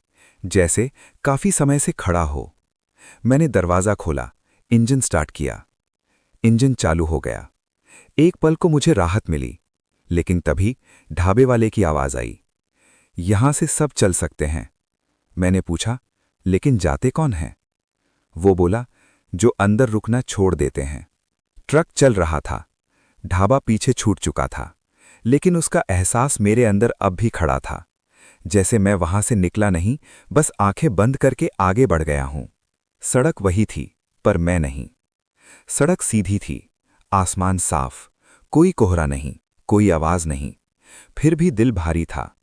जैसे काफी समय से खड़ा हो। मैंने दरवाजा खोला, इंजन स्टार्ट किया। इंजन चालू हो गया। एक पल को मुझे राहत मिली, लेकिन तभी ढाबे वाले की आवाज आई, यहां से सब चल सकते हैं। मैंने पूछा, लेकिन जाते कौन हैं? वो बोला, जो अंदर रुकना छोड़ देते हैं। ट्रक चल रहा था, ढाबा पीछे छूट चुका था, लेकिन उसका एहसास मेरे अंदर अब भी खड़ा था, जैसे मैं वहां से निकला नहीं, बस आंखें बंद करके आगे बढ़ गया हूं। सड़क वही थी, पर मैं नहीं। सड़क सीधी थी, आसमान साफ, कोई कोहरा नहीं, कोई आवाज नहीं। फिर भी दिल भारी था।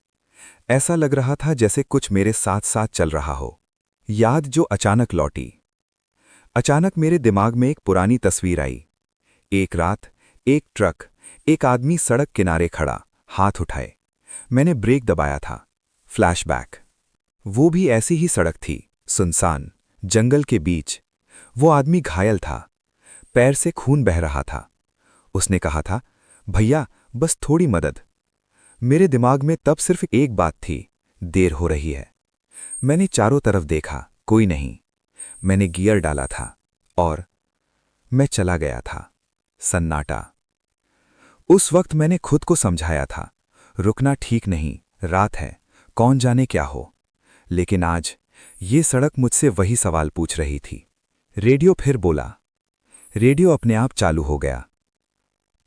ऐसा लग रहा था जैसे कुछ मेरे साथ साथ चल रहा हो। याद जो अचानक लौटी। अचानक मेरे दिमाग में एक पुरानी तस्वीर आई। एक रात, एक ट्रक, एक आदमी सड़क किनारे खड़ा, हाथ उठाए। मैंने ब्रेक दबाया था। फ्लैशबैक। वो भी ऐसी ही सड़क थी, सुनसान, जंगल के बीच। वो आदमी घायल था, पैर से खून बह रहा था। उसने कहा था, भैया बस थोड़ी मदद। मेरे दिमाग में तब सिर्फ एक बात थी, देर हो रही है। मैंने चारों तरफ देखा, कोई नहीं। मैंने गियर डाला था और मैं चला गया था। सन्नाटा। उस वक्त मैंने खुद को समझाया था, रुकना ठीक नहीं, रात है, कौन जाने क्या हो। लेकिन आज ये सड़क मुझसे वही सवाल पूछ रही थी। रेडियो फिर बोला। रेडियो अपने आप चालू हो गया।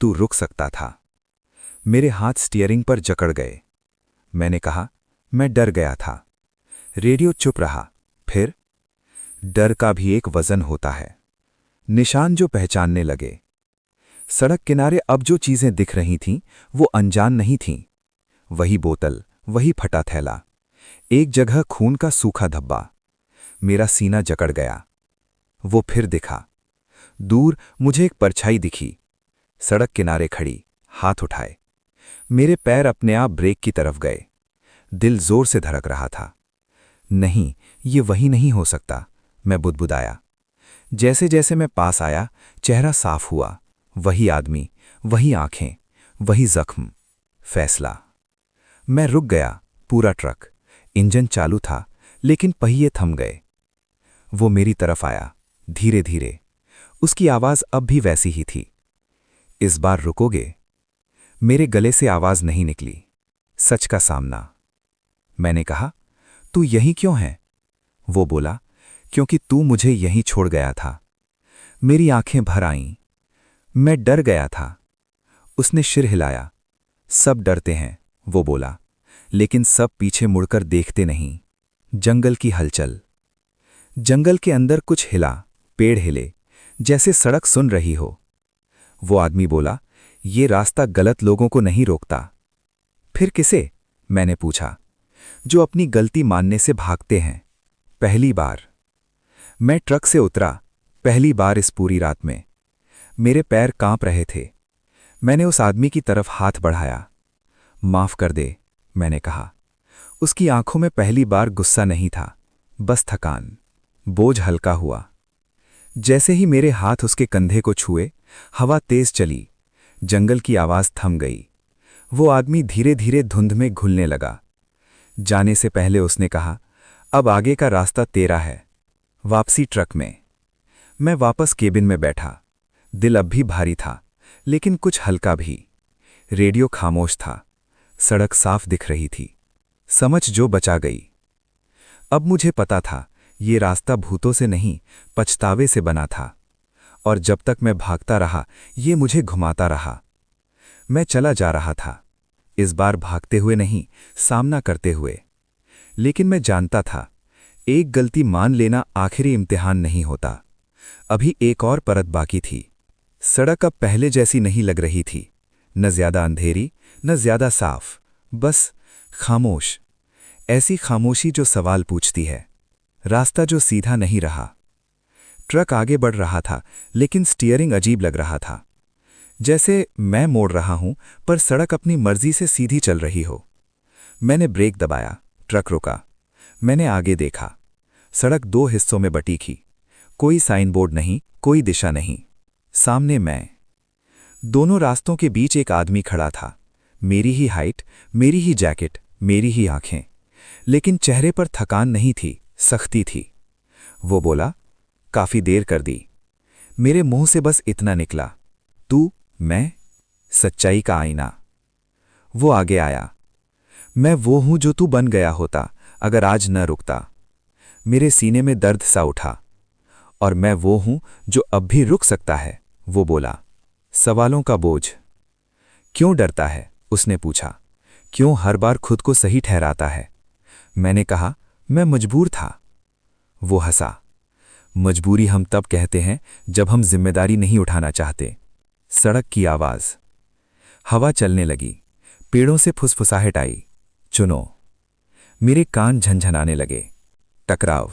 तू रुक सकता था। मेरे हाथ स्टीयरिंग पर जकड़ गए। मैंने कहा, मैं डर गया था। रेडियो चुप रहा। फिर डर का भी एक वजन होता है। निशान जो पहचानने लगे। सड़क किनारे अब जो चीजें दिख रही थीं, वो अनजान नहीं थीं। वही बोतल, वही फटा थैला, एक जगह खून का सूखा धब्बा। मेरा सीना जकड़ गया। वो फिर दिखा। दूर मुझे एक परछाई दिखी, सड़क किनारे खड़ी, हाथ उठाए। मेरे पैर अपने आप ब्रेक की तरफ गए। दिल जोर से धड़क रहा था। नहीं, ये वही नहीं हो सकता, मैं बुदबुदाया। जैसे जैसे मैं पास आया, चेहरा साफ हुआ। वही आदमी, वही आंखें, वही जख्म। फैसला। मैं रुक गया। पूरा ट्रक, इंजन चालू था, लेकिन पहिए थम गए। वो मेरी तरफ आया, धीरे धीरे। उसकी आवाज अब भी वैसी ही थी। इस बार रुकोगे? मेरे गले से आवाज नहीं निकली। सच का सामना। मैंने कहा, तू यहीं क्यों है? वो बोला, क्योंकि तू मुझे यहीं छोड़ गया था। मेरी आंखें भर आईं। मैं डर गया था। उसने सिर हिलाया। सब डरते हैं, वो बोला, लेकिन सब पीछे मुड़कर देखते नहीं। जंगल की हलचल। जंगल के अंदर कुछ हिला, पेड़ हिले, जैसे सड़क सुन रही हो। वो आदमी बोला, ये रास्ता गलत लोगों को नहीं रोकता। फिर किसे? मैंने पूछा। जो अपनी गलती मानने से भागते हैं। पहली बार मैं ट्रक से उतरा, पहली बार इस पूरी रात में। मेरे पैर कांप रहे थे। मैंने उस आदमी की तरफ हाथ बढ़ाया। माफ कर दे, मैंने कहा। उसकी आंखों में पहली बार गुस्सा नहीं था, बस थकान। बोझ हल्का हुआ। जैसे ही मेरे हाथ उसके कंधे को छुए, हवा तेज चली, जंगल की आवाज थम गई। वो आदमी धीरे धीरे धुंध में घुलने लगा। जाने से पहले उसने कहा, अब आगे का रास्ता तेरा है। वापसी ट्रक में। मैं वापस केबिन में बैठा। दिल अब भी भारी था, लेकिन कुछ हल्का भी। रेडियो खामोश था। सड़क साफ दिख रही थी। समझ जो बचा गई। अब मुझे पता था, ये रास्ता भूतों से नहीं, पछतावे से बना था। और जब तक मैं भागता रहा, ये मुझे घुमाता रहा। मैं चला जा रहा था, इस बार भागते हुए नहीं, सामना करते हुए। लेकिन मैं जानता था, एक गलती मान लेना आखिरी इम्तिहान नहीं होता। अभी एक और परत बाकी थी। सड़क अब पहले जैसी नहीं लग रही थी, न ज्यादा अंधेरी, न ज्यादा साफ, बस खामोश। ऐसी खामोशी जो सवाल पूछती है। रास्ता जो सीधा नहीं रहा। ट्रक आगे बढ़ रहा था, लेकिन स्टीयरिंग अजीब लग रहा था। जैसे मैं मोड़ रहा हूं, पर सड़क अपनी मर्जी से सीधी चल रही हो। मैंने ब्रेक दबाया, ट्रक रुका। मैंने आगे देखा। सड़क दो हिस्सों में बटी थी। कोई साइन बोर्ड नहीं, कोई दिशा नहीं। सामने मैं। दोनों रास्तों के बीच एक आदमी खड़ा था। मेरी ही हाइट, मेरी ही जैकेट, मेरी ही आंखें। लेकिन चेहरे पर थकान नहीं थी, सख्ती थी। वो बोला, काफी देर कर दी। मेरे मुंह से बस इतना निकला, तू, मैं, सच्चाई का आईना। वो आगे आया। मैं वो हूं जो तू बन गया होता अगर आज न रुकता। मेरे सीने में दर्द सा उठा। और मैं वो हूं जो अब भी रुक सकता है, वो बोला। सवालों का बोझ। क्यों डरता है? उसने पूछा। क्यों हर बार खुद को सही ठहराता है? मैंने कहा, मैं मजबूर था। वो हंसा। मजबूरी हम तब कहते हैं जब हम जिम्मेदारी नहीं उठाना चाहते। सड़क की आवाज। हवा चलने लगी। पेड़ों से फुसफुसाहट आई। चुनो। मेरे कान झनझनाने लगे। टकराव।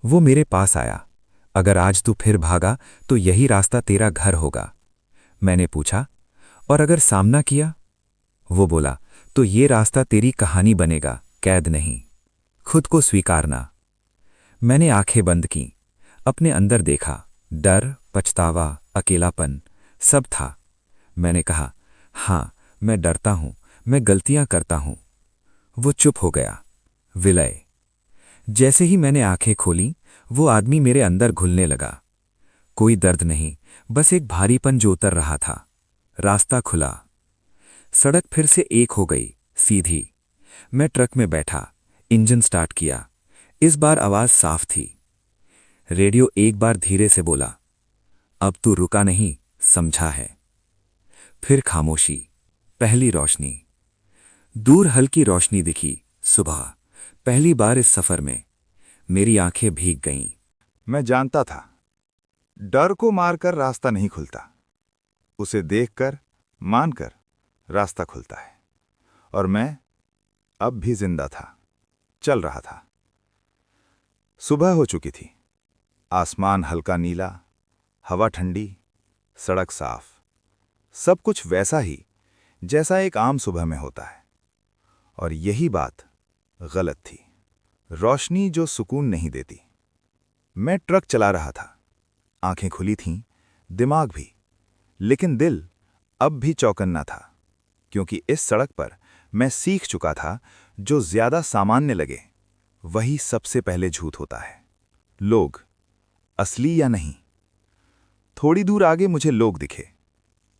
वो मेरे पास आया। अगर आज तू फिर भागा तो यही रास्ता तेरा घर होगा। मैंने पूछा, और अगर सामना किया? वो बोला, तो ये रास्ता तेरी कहानी बनेगा, कैद नहीं। खुद को स्वीकारना। मैंने आंखें बंद की। अपने अंदर देखा। डर, पछतावा, अकेलापन, सब था। मैंने कहा, हाँ, मैं डरता हूं, मैं गलतियां करता हूं। वो चुप हो गया। विलय। जैसे ही मैंने आंखें खोली, वो आदमी मेरे अंदर घुलने लगा। कोई दर्द नहीं, बस एक भारीपन जो उतर रहा था। रास्ता खुला। सड़क फिर से एक हो गई, सीधी। मैं ट्रक में बैठा, इंजन स्टार्ट किया। इस बार आवाज साफ थी। रेडियो एक बार धीरे से बोला, अब तू रुका नहीं, समझा है। फिर खामोशी। पहली रोशनी। दूर हल्की रोशनी दिखी। सुबह। पहली बार इस सफर में। मेरी आंखें भीग गईं। मैं जानता था, डर को मारकर रास्ता नहीं खुलता, उसे देखकर, मानकर रास्ता खुलता है। और मैं अब भी जिंदा था, चल रहा था। सुबह हो चुकी थी। आसमान हल्का नीला, हवा ठंडी, सड़क साफ। सब कुछ वैसा ही जैसा एक आम सुबह में होता है। और यही बात गलत थी। रोशनी जो सुकून नहीं देती। मैं ट्रक चला रहा था। आंखें खुली थीं, दिमाग भी। लेकिन दिल अब भी चौकन्ना था, क्योंकि इस सड़क पर मैं सीख चुका था, जो ज्यादा सामान्य लगे वही सबसे पहले झूठ होता है। लोग, असली या नहीं। थोड़ी दूर आगे मुझे लोग दिखे।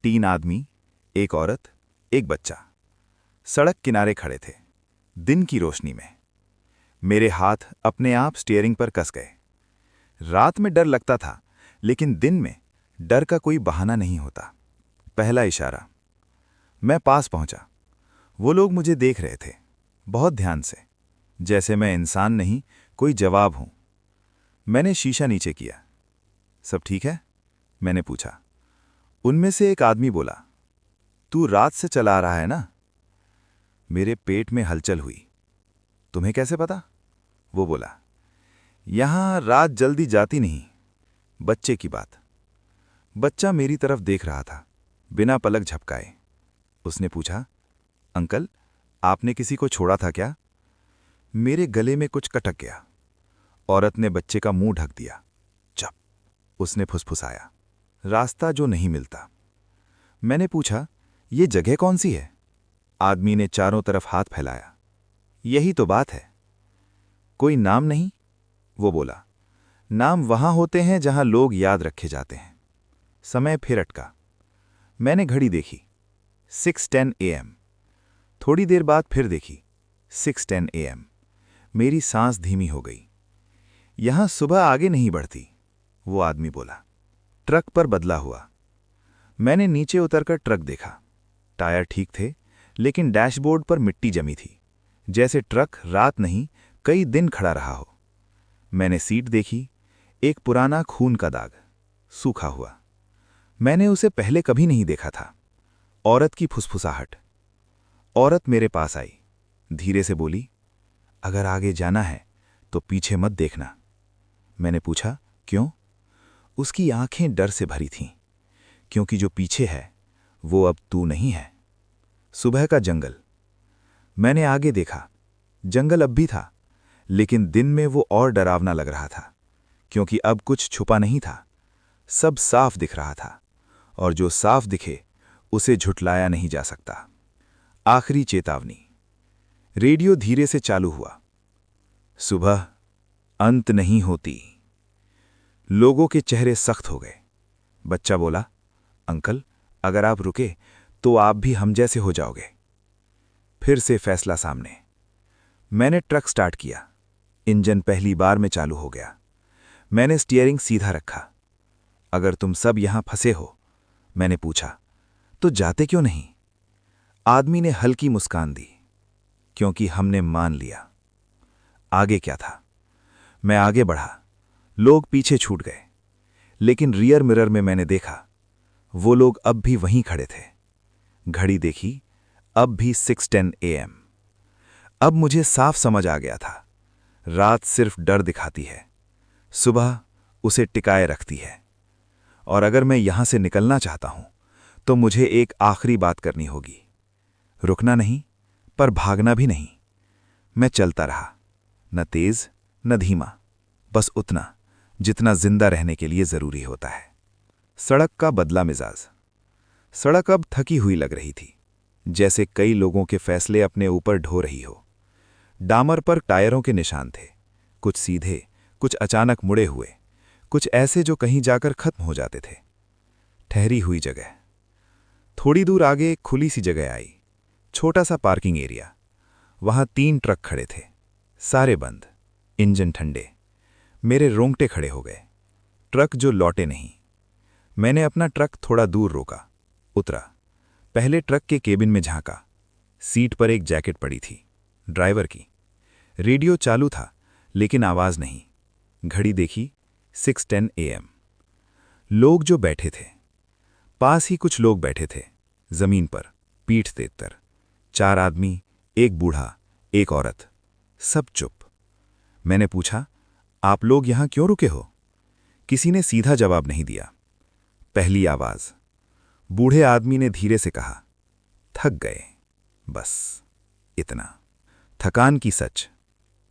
3 आदमी, एक औरत, एक बच्चा। सड़क किनारे खड़े थे, दिन की रोशनी में। मेरे हाथ अपने आप स्टीयरिंग पर कस गए। रात में डर लगता था, लेकिन दिन में डर का कोई बहाना नहीं होता। पहला इशारा। मैं पास पहुंचा। वो लोग मुझे देख रहे थे, बहुत ध्यान से, जैसे मैं इंसान नहीं, कोई जवाब हूं। मैंने शीशा नीचे किया। सब ठीक है? मैंने पूछा। उनमें से एक आदमी बोला, तू रात से चला रहा है ना? मेरे पेट में हलचल हुई। तुम्हें कैसे पता? वो बोला, यहां रात जल्दी जाती नहीं। बच्चे की बात। बच्चा मेरी तरफ देख रहा था, बिना पलक झपकाए। उसने पूछा, अंकल, आपने किसी को छोड़ा था क्या? मेरे गले में कुछ कटक गया। औरत ने बच्चे का मुंह ढक दिया। चुप, उसने फुसफुसाया, रास्ता जो नहीं मिलता। मैंने पूछा, ये जगह कौन सी है? आदमी ने चारों तरफ हाथ फैलाया। यही तो बात है। कोई नाम नहीं? वो बोला, नाम वहां होते हैं जहां लोग याद रखे जाते हैं। समय फिर अटका। मैंने घड़ी देखी, 6:10 AM। थोड़ी देर बाद फिर देखी, 6:10 AM। मेरी सांस धीमी हो गई। यहां सुबह आगे नहीं बढ़ती, वो आदमी बोला। ट्रक पर बदला हुआ। मैंने नीचे उतरकर ट्रक देखा। टायर ठीक थे, लेकिन डैशबोर्ड पर मिट्टी जमी थी, जैसे ट्रक रात नहीं कई दिन खड़ा रहा हो। मैंने सीट देखी, एक पुराना खून का दाग, सूखा हुआ। मैंने उसे पहले कभी नहीं देखा था। औरत की फुसफुसाहट। औरत मेरे पास आई, धीरे से बोली, अगर आगे जाना है तो पीछे मत देखना। मैंने पूछा, क्यों? उसकी आंखें डर से भरी थीं। क्योंकि जो पीछे है वो अब तू नहीं है। सुबह का जंगल। मैंने आगे देखा। जंगल अब भी था, लेकिन दिन में वो और डरावना लग रहा था, क्योंकि अब कुछ छुपा नहीं था। सब साफ दिख रहा था, और जो साफ दिखे उसे झुठलाया नहीं जा सकता। आखिरी चेतावनी। रेडियो धीरे से चालू हुआ। सुबह अंत नहीं होती। लोगों के चेहरे सख्त हो गए। बच्चा बोला, अंकल, अगर आप रुके तो आप भी हम जैसे हो जाओगे। फिर से फैसला सामने। मैंने ट्रक स्टार्ट किया। इंजन पहली बार में चालू हो गया। मैंने स्टीयरिंग सीधा रखा। अगर तुम सब यहां फंसे हो, मैंने पूछा, तो जाते क्यों नहीं? आदमी ने हल्की मुस्कान दी, क्योंकि हमने मान लिया। आगे क्या था? मैं आगे बढ़ा। लोग पीछे छूट गए, लेकिन रियर मिरर में मैंने देखा, वो लोग अब भी वहीं खड़े थे। घड़ी देखी, अब भी 6:10 AM। अब मुझे साफ समझ आ गया था, रात सिर्फ डर दिखाती है, सुबह उसे टिकाए रखती है। और अगर मैं यहां से निकलना चाहता हूं, तो मुझे एक आखिरी बात करनी होगी। रुकना नहीं, पर भागना भी नहीं। मैं चलता रहा, न तेज न धीमा, बस उतना जितना जिंदा रहने के लिए जरूरी होता है। सड़क का बदला मिजाज। सड़क अब थकी हुई लग रही थी, जैसे कई लोगों के फैसले अपने ऊपर ढो रही हो। डामर पर टायरों के निशान थे, कुछ सीधे, कुछ अचानक मुड़े हुए, कुछ ऐसे जो कहीं जाकर खत्म हो जाते थे। ठहरी हुई जगह। थोड़ी दूर आगे एक खुली सी जगह आई, छोटा सा पार्किंग एरिया। वहां 3 ट्रक खड़े थे, सारे बंद, इंजन ठंडे। मेरे रोंगटे खड़े हो गए। ट्रक जो लौटे नहीं। मैंने अपना ट्रक थोड़ा दूर रोका, उतरा। पहले ट्रक के केबिन में झांका। सीट पर एक जैकेट पड़ी थी, ड्राइवर की। रेडियो चालू था, लेकिन आवाज नहीं। घड़ी देखी, 6:10 AM। लोग जो बैठे थे, पास ही कुछ लोग बैठे थे, जमीन पर, पीठ तेतर। 4 आदमी, एक बूढ़ा, एक औरत, सब चुप। मैंने पूछा, आप लोग यहां क्यों रुके हो? किसी ने सीधा जवाब नहीं दिया। पहली आवाज। बूढ़े आदमी ने धीरे से कहा, थक गए, बस इतना। थकान की सच।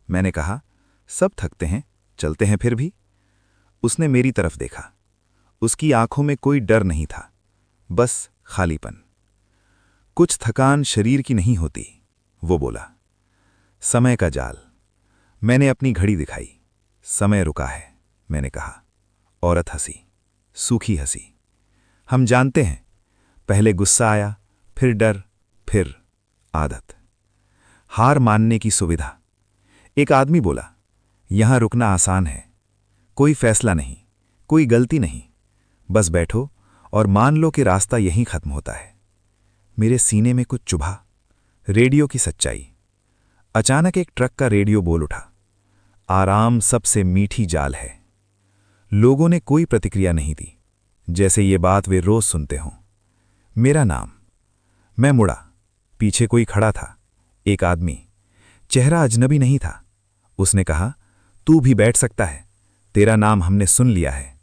मैंने कहा, सब थकते हैं, चलते हैं फिर भी। उसने मेरी तरफ देखा। उसकी आंखों में कोई डर नहीं था, बस खालीपन। कुछ थकान शरीर की नहीं होती, वो बोला। समय का जाल। मैंने अपनी घड़ी दिखाई। समय रुका है, मैंने कहा। औरत हंसी, सूखी हंसी। हम जानते हैं, पहले गुस्सा आया, फिर डर, फिर आदत। हार मानने की सुविधा। एक आदमी बोला, यहां रुकना आसान है, कोई फैसला नहीं, कोई गलती नहीं, बस बैठो और मान लो कि रास्ता यहीं खत्म होता है। मेरे सीने में कुछ चुभा। रेडियो की सच्चाई। अचानक एक ट्रक का रेडियो बोल उठा, आराम सबसे मीठी जाल है। लोगों ने कोई प्रतिक्रिया नहीं दी, जैसे ये बात वे रोज सुनते हों। मेरा नाम। मैं मुड़ा। पीछे कोई खड़ा था, एक आदमी। चेहरा अजनबी नहीं था। उसने कहा, तू भी बैठ सकता है, तेरा नाम हमने सुन लिया है।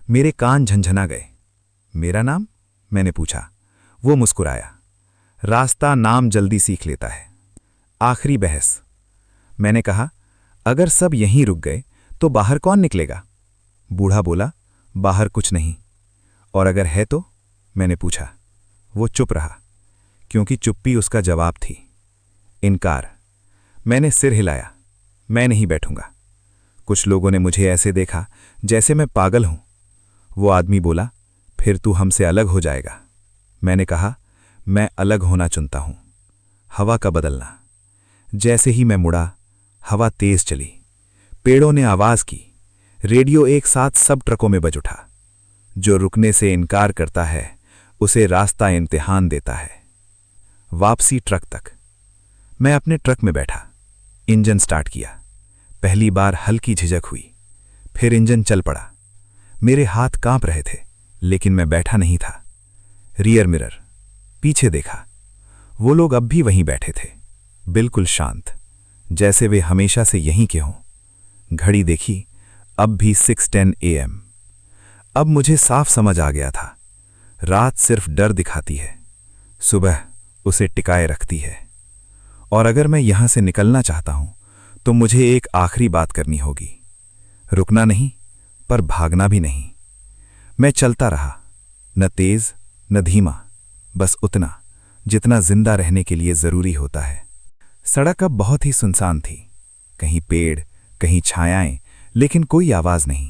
मेरे कान झंझना गए। मेरा नाम? मैंने पूछा। वो मुस्कुराया। रास्ता नाम जल्दी सीख लेता है। आखिरी बहस। मैंने कहा, अगर सब यहीं रुक गए तो बाहर कौन निकलेगा? बूढ़ा बोला, बाहर कुछ नहीं। और अगर है तो? मैंने पूछा। वो चुप रहा, क्योंकि चुप्पी उसका जवाब थी। इनकार। मैंने सिर हिलाया। मैं नहीं बैठूंगा। कुछ लोगों ने मुझे ऐसे देखा जैसे मैं पागल हूं। वो आदमी बोला, फिर तू हमसे अलग हो जाएगा। मैंने कहा, मैं अलग होना चुनता हूं। हवा का बदलना। जैसे ही मैं मुड़ा, हवा तेज चली। पेड़ों ने आवाज की। रेडियो एक साथ सब ट्रकों में बज उठा। जो रुकने से इनकार करता है उसे रास्ता इम्तिहान देता है। वापसी ट्रक तक। मैं अपने ट्रक में बैठा। इंजन स्टार्ट किया। पहली बार हल्की झिझक हुई। फिर इंजन चल पड़ा। मेरे हाथ कांप रहे थे, लेकिन मैं बैठा नहीं था। Rear mirror. पीछे देखा। वो लोग अब भी वहीं बैठे थे, बिल्कुल शांत, जैसे वे हमेशा से यहीं के हों। घड़ी देखी, अब भी 6:10 AM। अब मुझे साफ समझ आ गया था, रात सिर्फ डर दिखाती है, सुबह उसे टिकाए रखती है। और अगर मैं यहां से निकलना चाहता हूं तो मुझे एक आखिरी बात करनी होगी। रुकना नहीं, पर भागना भी नहीं। मैं चलता रहा, न तेज न धीमा, बस उतना जितना जिंदा रहने के लिए जरूरी होता है। सड़क अब बहुत ही सुनसान थी। कहीं पेड़, कहीं छायाएं, लेकिन कोई आवाज नहीं।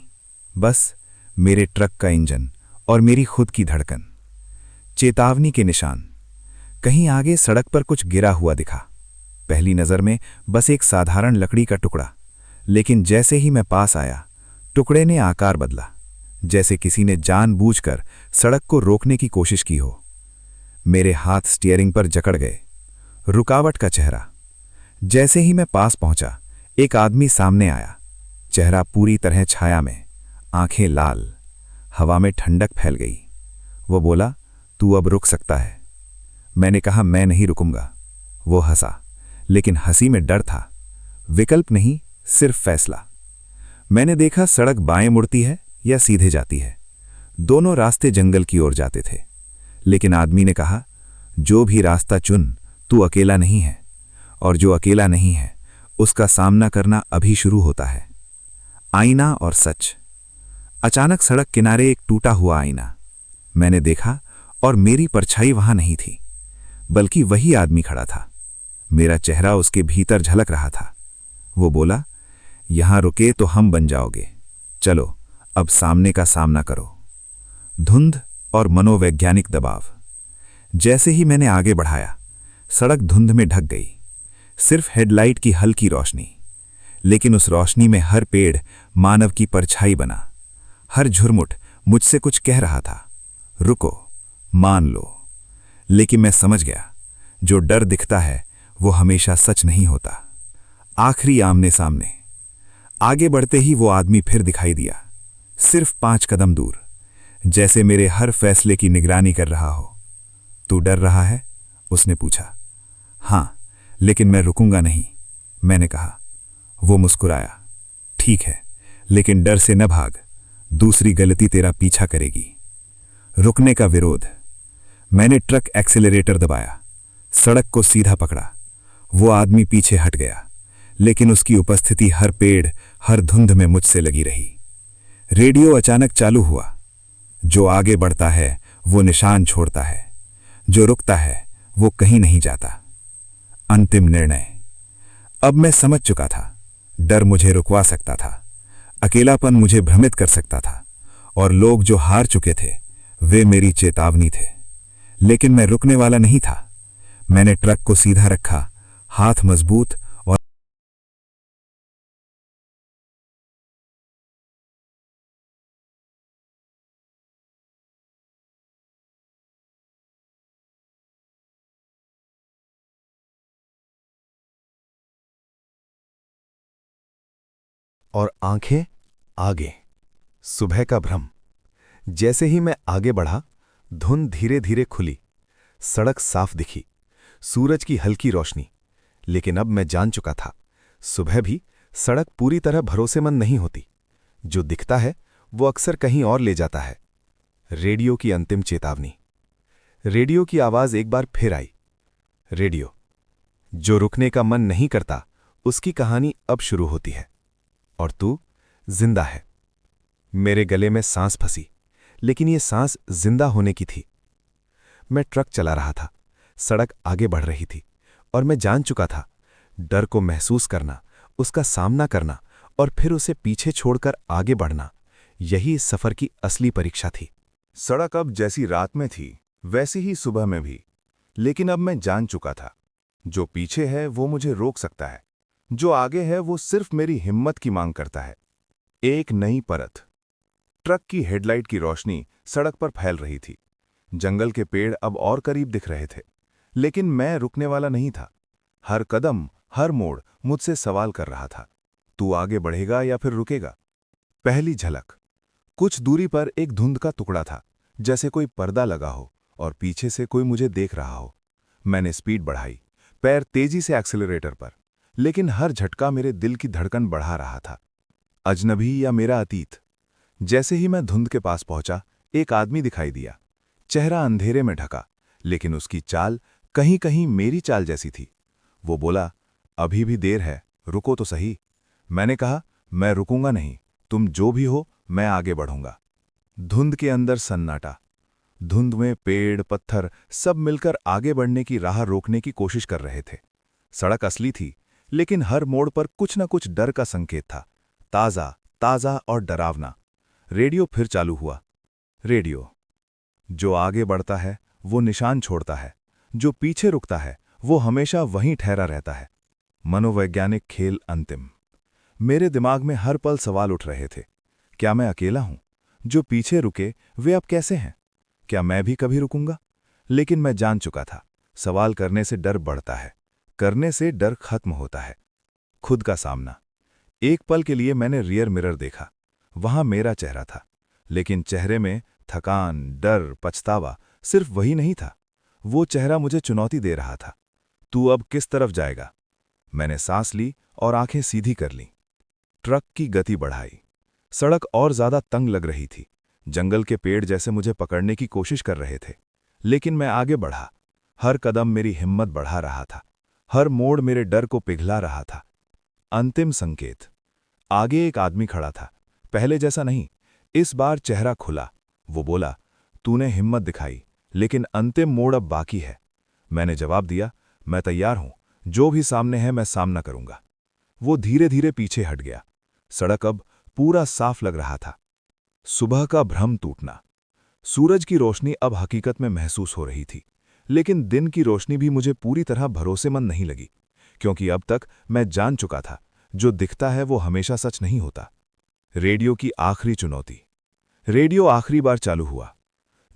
बस मेरे ट्रक का इंजन और मेरी खुद की धड़कन। चेतावनी के निशान। कहीं आगे सड़क पर कुछ गिरा हुआ दिखा। पहली नजर में बस एक साधारण लकड़ी का टुकड़ा, लेकिन जैसे ही मैं पास आया, टुकड़े ने आकार बदला, जैसे किसी ने जानबूझकर सड़क को रोकने की कोशिश की हो। मेरे हाथ स्टीयरिंग पर जकड़ गए। रुकावट का चेहरा। जैसे ही मैं पास पहुंचा, एक आदमी सामने आया। चेहरा पूरी तरह छाया में, आंखें लाल। हवा में ठंडक फैल गई। वो बोला, तू अब रुक सकता है। मैंने कहा, मैं नहीं रुकूंगा। वो हंसा, लेकिन हंसी में डर था। विकल्प नहीं, सिर्फ फैसला। मैंने देखा सड़क बाएं मुड़ती है या सीधे जाती है। दोनों रास्ते जंगल की ओर जाते थे, लेकिन आदमी ने कहा, जो भी रास्ता चुन, तू अकेला नहीं है, और जो अकेला नहीं है उसका सामना करना अभी शुरू होता है। आईना और सच। अचानक सड़क किनारे एक टूटा हुआ आईना। मैंने देखा, और मेरी परछाई वहां नहीं थी, बल्कि वही आदमी खड़ा था। मेरा चेहरा उसके भीतर झलक रहा था। वो बोला, यहां रुके तो हम बन जाओगे, चलो अब सामने का सामना करो। धुंध और मनोवैज्ञानिक दबाव। जैसे ही मैंने आगे बढ़ाया, सड़क धुंध में ढक गई। सिर्फ हेडलाइट की हल्की रोशनी, लेकिन उस रोशनी में हर पेड़ मानव की परछाई बना। हर झुरमुट मुझसे कुछ कह रहा था, रुको, मान लो। लेकिन मैं समझ गया, जो डर दिखता है वो हमेशा सच नहीं होता। आखिरी आमने सामने। आगे बढ़ते ही वो आदमी फिर दिखाई दिया, सिर्फ 5 कदम दूर, जैसे मेरे हर फैसले की निगरानी कर रहा हो। तू डर रहा है? उसने पूछा। हां, लेकिन मैं रुकूंगा नहीं, मैंने कहा। वो मुस्कुराया। ठीक है, लेकिन डर से न भाग, दूसरी गलती तेरा पीछा करेगी। रुकने का विरोध। मैंने ट्रक एक्सेलरेटर दबाया, सड़क को सीधा पकड़ा। वो आदमी पीछे हट गया, लेकिन उसकी उपस्थिति हर पेड़, हर धुंध में मुझसे लगी रही। रेडियो अचानक चालू हुआ। जो आगे बढ़ता है वो निशान छोड़ता है, जो रुकता है वो कहीं नहीं जाता। अंतिम निर्णय। अब मैं समझ चुका था, डर मुझे रुकवा सकता था, अकेलापन मुझे भ्रमित कर सकता था, और लोग जो हार चुके थे वे मेरी चेतावनी थे। लेकिन मैं रुकने वाला नहीं था। मैंने ट्रक को सीधा रखा, हाथ मजबूत, और आंखें आगे। सुबह का भ्रम। जैसे ही मैं आगे बढ़ा, धुंध धीरे धीरे खुली। सड़क साफ दिखी, सूरज की हल्की रोशनी। लेकिन अब मैं जान चुका था, सुबह भी सड़क पूरी तरह भरोसेमंद नहीं होती। जो दिखता है वो अक्सर कहीं और ले जाता है। रेडियो की अंतिम चेतावनी। रेडियो की आवाज एक बार फिर आई। रेडियो, जो रुकने का मन नहीं करता, उसकी कहानी अब शुरू होती है। और तू जिंदा है। मेरे गले में सांस फंसी, लेकिन ये सांस जिंदा होने की थी। मैं ट्रक चला रहा था, सड़क आगे बढ़ रही थी, और मैं जान चुका था, डर को महसूस करना, उसका सामना करना और फिर उसे पीछे छोड़कर आगे बढ़ना, यही इस सफर की असली परीक्षा थी। सड़क अब जैसी रात में थी, वैसी ही सुबह में भी। लेकिन अब मैं जान चुका था, जो पीछे है वो मुझे रोक सकता है, जो आगे है वो सिर्फ मेरी हिम्मत की मांग करता है। एक नई परत। ट्रक की हेडलाइट की रोशनी सड़क पर फैल रही थी। जंगल के पेड़ अब और करीब दिख रहे थे, लेकिन मैं रुकने वाला नहीं था। हर कदम, हर मोड़ मुझसे सवाल कर रहा था, तू आगे बढ़ेगा या फिर रुकेगा? पहली झलक। कुछ दूरी पर एक धुंध का टुकड़ा था, जैसे कोई पर्दा लगा हो और पीछे से कोई मुझे देख रहा हो। मैंने स्पीड बढ़ाई, पैर तेजी से एक्सीलरेटर पर, लेकिन हर झटका मेरे दिल की धड़कन बढ़ा रहा था। अजनबी या मेरा अतीत? जैसे ही मैं धुंध के पास पहुंचा, एक आदमी दिखाई दिया। चेहरा अंधेरे में ढका, लेकिन उसकी चाल कहीं कहीं मेरी चाल जैसी थी। वो बोला, अभी भी देर है, रुको तो सही। मैंने कहा, मैं रुकूंगा नहीं, तुम जो भी हो, मैं आगे बढ़ूंगा। धुंध के अंदर सन्नाटा। धुंध में पेड़, पत्थर सब मिलकर आगे बढ़ने की राह रोकने की कोशिश कर रहे थे। सड़क असली थी, लेकिन हर मोड़ पर कुछ न कुछ डर का संकेत था, ताजा ताजा और डरावना। रेडियो फिर चालू हुआ। रेडियो, जो आगे बढ़ता है वो निशान छोड़ता है, जो पीछे रुकता है वो हमेशा वहीं ठहरा रहता है। मनोवैज्ञानिक खेल अंतिम। मेरे दिमाग में हर पल सवाल उठ रहे थे। क्या मैं अकेला हूं? जो पीछे रुके वे अब कैसे हैं? क्या मैं भी कभी रुकूंगा? लेकिन मैं जान चुका था, सवाल करने से डर बढ़ता है, करने से डर खत्म होता है। खुद का सामना। एक पल के लिए मैंने रियर मिरर देखा। वहां मेरा चेहरा था, लेकिन चेहरे में थकान, डर, पछतावा सिर्फ वही नहीं था। वो चेहरा मुझे चुनौती दे रहा था। तू अब किस तरफ जाएगा? मैंने सांस ली और आंखें सीधी कर लीं। ट्रक की गति बढ़ाई। सड़क और ज्यादा तंग लग रही थी। जंगल के पेड़ जैसे मुझे पकड़ने की कोशिश कर रहे थे, लेकिन मैं आगे बढ़ा। हर कदम मेरी हिम्मत बढ़ा रहा था, हर मोड़ मेरे डर को पिघला रहा था। अंतिम संकेत। आगे एक आदमी खड़ा था, पहले जैसा नहीं, इस बार चेहरा खुला। वो बोला, तूने हिम्मत दिखाई, लेकिन अंतिम मोड़ अब बाकी है। मैंने जवाब दिया, मैं तैयार हूं, जो भी सामने है मैं सामना करूंगा। वो धीरे धीरे पीछे हट गया। सड़क अब पूरा साफ लग रहा था। सुबह का भ्रम टूटना। सूरज की रोशनी अब हकीकत में महसूस हो रही थी, लेकिन दिन की रोशनी भी मुझे पूरी तरह भरोसेमंद नहीं लगी, क्योंकि अब तक मैं जान चुका था, जो दिखता है वो हमेशा सच नहीं होता। रेडियो की आखिरी चुनौती। रेडियो आखिरी बार चालू हुआ।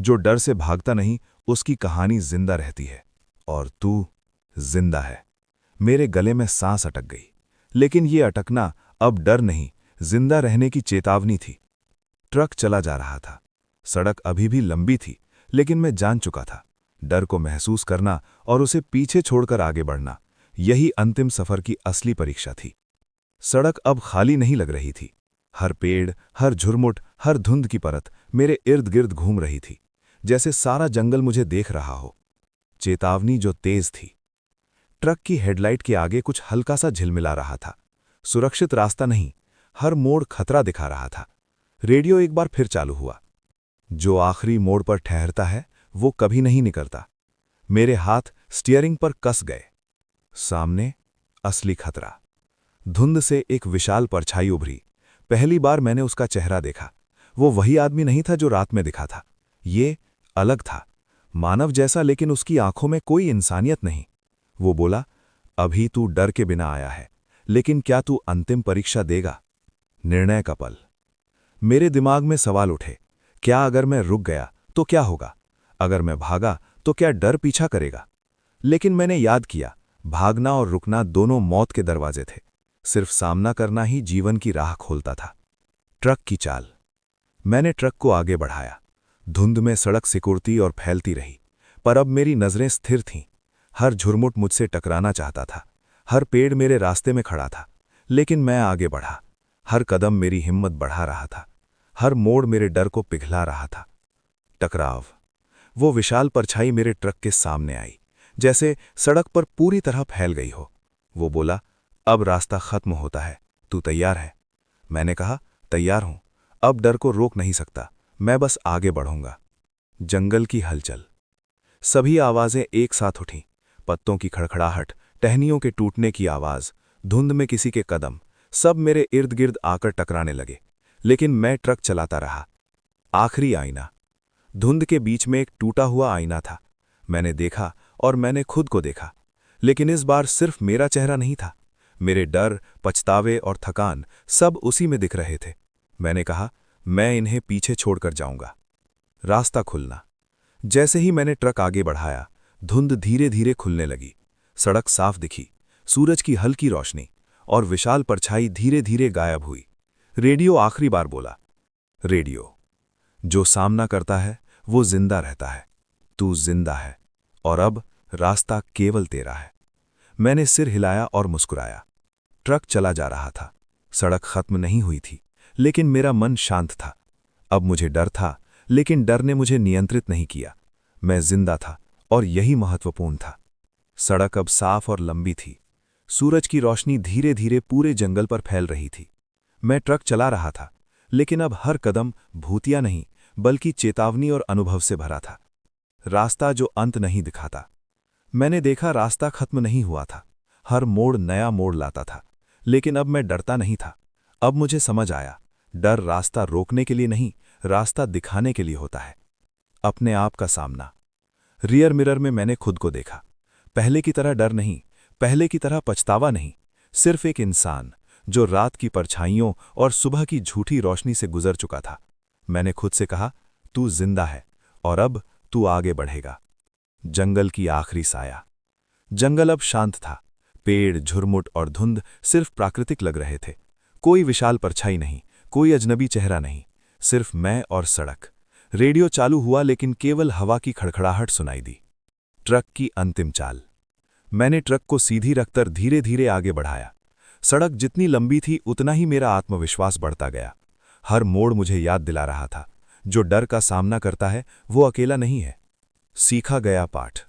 जो डर से भागता नहीं, उसकी कहानी जिंदा रहती है, और तू जिंदा है। मेरे गले में सांस अटक गई, लेकिन ये अटकना अब डर नहीं, जिंदा रहने की चेतावनी थी। ट्रक चला जा रहा था। सड़क अभी भी लंबी थी, लेकिन मैं जान चुका था, डर को महसूस करना और उसे पीछे छोड़कर आगे बढ़ना, यही अंतिम सफर की असली परीक्षा थी। सड़क अब खाली नहीं लग रही थी। हर पेड़, हर झुरमुट, हर धुंध की परत मेरे इर्द गिर्द घूम रही थी, जैसे सारा जंगल मुझे देख रहा हो। चेतावनी जो तेज थी। ट्रक की हेडलाइट के आगे कुछ हल्का सा झिलमिला रहा था। सुरक्षित रास्ता नहीं, हर मोड़ खतरा दिखा रहा था। रेडियो एक बार फिर चालू हुआ। जो आखिरी मोड़ पर ठहरता है वो कभी नहीं निकलता। मेरे हाथ स्टीयरिंग पर कस गए। सामने असली खतरा। धुंध से एक विशाल परछाई उभरी। पहली बार मैंने उसका चेहरा देखा। वो वही आदमी नहीं था जो रात में दिखा था। ये अलग था, मानव जैसा, लेकिन उसकी आंखों में कोई इंसानियत नहीं। वो बोला, अभी तू डर के बिना आया है, लेकिन क्या तू अंतिम परीक्षा देगा? निर्णय का पल। मेरे दिमाग में सवाल उठे, क्या अगर मैं रुक गया तो क्या होगा? अगर मैं भागा तो क्या डर पीछा करेगा? लेकिन मैंने याद किया, भागना और रुकना दोनों मौत के दरवाजे थे। सिर्फ सामना करना ही जीवन की राह खोलता था। ट्रक की चाल। मैंने ट्रक को आगे बढ़ाया। धुंध में सड़क सिकुड़ती और फैलती रही। पर अब मेरी नज़रें स्थिर थीं। हर झुरमुट मुझसे टकराना चाहता था, हर पेड़ मेरे रास्ते में खड़ा था, लेकिन मैं आगे बढ़ा। हर कदम मेरी हिम्मत बढ़ा रहा था, हर मोड़ मेरे डर को पिघला रहा था। टकराव। वो विशाल परछाई मेरे ट्रक के सामने आई, जैसे सड़क पर पूरी तरह फैल गई हो। वो बोला, अब रास्ता खत्म होता है, तू तैयार है? मैंने कहा, तैयार हूं। अब डर को रोक नहीं सकता, मैं बस आगे बढ़ूंगा। जंगल की हलचल। सभी आवाजें एक साथ उठीं। पत्तों की खड़खड़ाहट, टहनियों के टूटने की आवाज, धुंध में किसी के कदम, सब मेरे इर्द गिर्द आकर टकराने लगे। लेकिन मैं ट्रक चलाता रहा। आखिरी आईना। धुंध के बीच में एक टूटा हुआ आईना था। मैंने देखा और मैंने खुद को देखा, लेकिन इस बार सिर्फ मेरा चेहरा नहीं था। मेरे डर, पछतावे और थकान सब उसी में दिख रहे थे। मैंने कहा, मैं इन्हें पीछे छोड़कर जाऊंगा। रास्ता खुलना। जैसे ही मैंने ट्रक आगे बढ़ाया, धुंध धीरे धीरे खुलने लगी। सड़क साफ दिखी, सूरज की हल्की रोशनी और विशाल परछाई धीरे धीरे गायब हुई। रेडियो आखिरी बार बोला, रेडियो, जो सामना करता है वो जिंदा रहता है, तू जिंदा है, और अब रास्ता केवल तेरा है। मैंने सिर हिलाया और मुस्कुराया। ट्रक चला जा रहा था। सड़क खत्म नहीं हुई थी, लेकिन मेरा मन शांत था। अब मुझे डर था, लेकिन डर ने मुझे नियंत्रित नहीं किया। मैं जिंदा था, और यही महत्वपूर्ण था। सड़क अब साफ और लंबी थी। सूरज की रोशनी धीरे धीरे पूरे जंगल पर फैल रही थी। मैं ट्रक चला रहा था, लेकिन अब हर कदम भूतिया नहीं, बल्कि चेतावनी और अनुभव से भरा था। रास्ता जो अंत नहीं दिखाता। मैंने देखा, रास्ता खत्म नहीं हुआ था। हर मोड़ नया मोड़ लाता था। लेकिन अब मैं डरता नहीं था। अब मुझे समझ आया, डर रास्ता रोकने के लिए नहीं, रास्ता दिखाने के लिए होता है। अपने आप का सामना। रियर मिरर में मैंने खुद को देखा। पहले की तरह डर नहीं, पहले की तरह पछतावा नहीं, सिर्फ एक इंसान जो रात की परछाइयों और सुबह की झूठी रोशनी से गुजर चुका था। मैंने खुद से कहा, तू जिंदा है, और अब तू आगे बढ़ेगा। जंगल की आखिरी साया। जंगल अब शांत था। पेड़, झुरमुट और धुंध सिर्फ प्राकृतिक लग रहे थे। कोई विशाल परछाई नहीं, कोई अजनबी चेहरा नहीं, सिर्फ मैं और सड़क। रेडियो चालू हुआ, लेकिन केवल हवा की खड़खड़ाहट सुनाई दी। ट्रक की अंतिम चाल। मैंने ट्रक को सीधी रखकर धीरे धीरे आगे बढ़ाया। सड़क जितनी लंबी थी, उतना ही मेरा आत्मविश्वास बढ़ता गया। हर मोड़ मुझे याद दिला रहा था, जो डर का सामना करता है वो अकेला नहीं है। सीखा गया पाठ।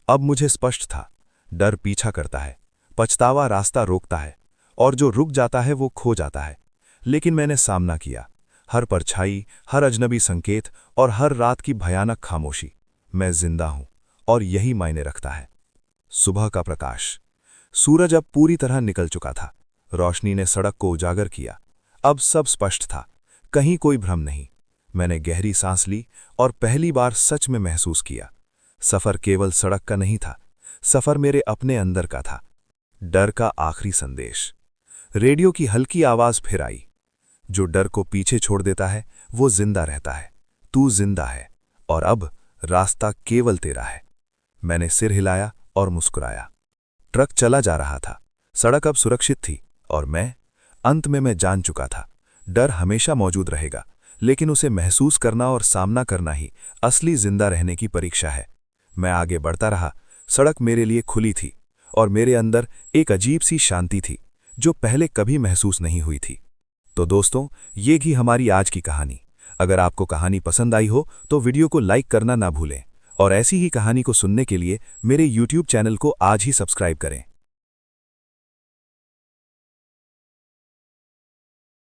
अब मुझे स्पष्ट था, डर पीछा करता है, पछतावा रास्ता रोकता है, और जो रुक जाता है वो खो जाता है। लेकिन मैंने सामना किया। हर परछाई, हर अजनबी संकेत और हर रात की भयानक खामोशी। मैं जिंदा हूं, और यही मायने रखता है। सुबह का प्रकाश। सूरज अब पूरी तरह निकल चुका था। रोशनी ने सड़क को उजागर किया। अब सब स्पष्ट था, कहीं कोई भ्रम नहीं। मैंने गहरी सांस ली और पहली बार सच में महसूस किया, सफर केवल सड़क का नहीं था, सफर मेरे अपने अंदर का था। डर का आखिरी संदेश। रेडियो की हल्की आवाज फिर आई, जो डर को पीछे छोड़ देता है वो जिंदा रहता है, तू जिंदा है, और अब रास्ता केवल तेरा है। मैंने सिर हिलाया और मुस्कुराया। ट्रक चला जा रहा था। सड़क अब सुरक्षित थी, और अंत में मैं जान चुका था, डर हमेशा मौजूद रहेगा, लेकिन उसे महसूस करना और सामना करना ही असली जिंदा रहने की परीक्षा है। मैं आगे बढ़ता रहा। सड़क मेरे लिए खुली थी, और मेरे अंदर एक अजीब सी शांति थी, जो पहले कभी महसूस नहीं हुई थी। तो दोस्तों, ये ही हमारी आज की कहानी। अगर आपको कहानी पसंद आई हो तो वीडियो को लाइक करना ना भूलें, और ऐसी ही कहानी को सुनने के लिए मेरे YouTube चैनल को आज ही सब्सक्राइब करें।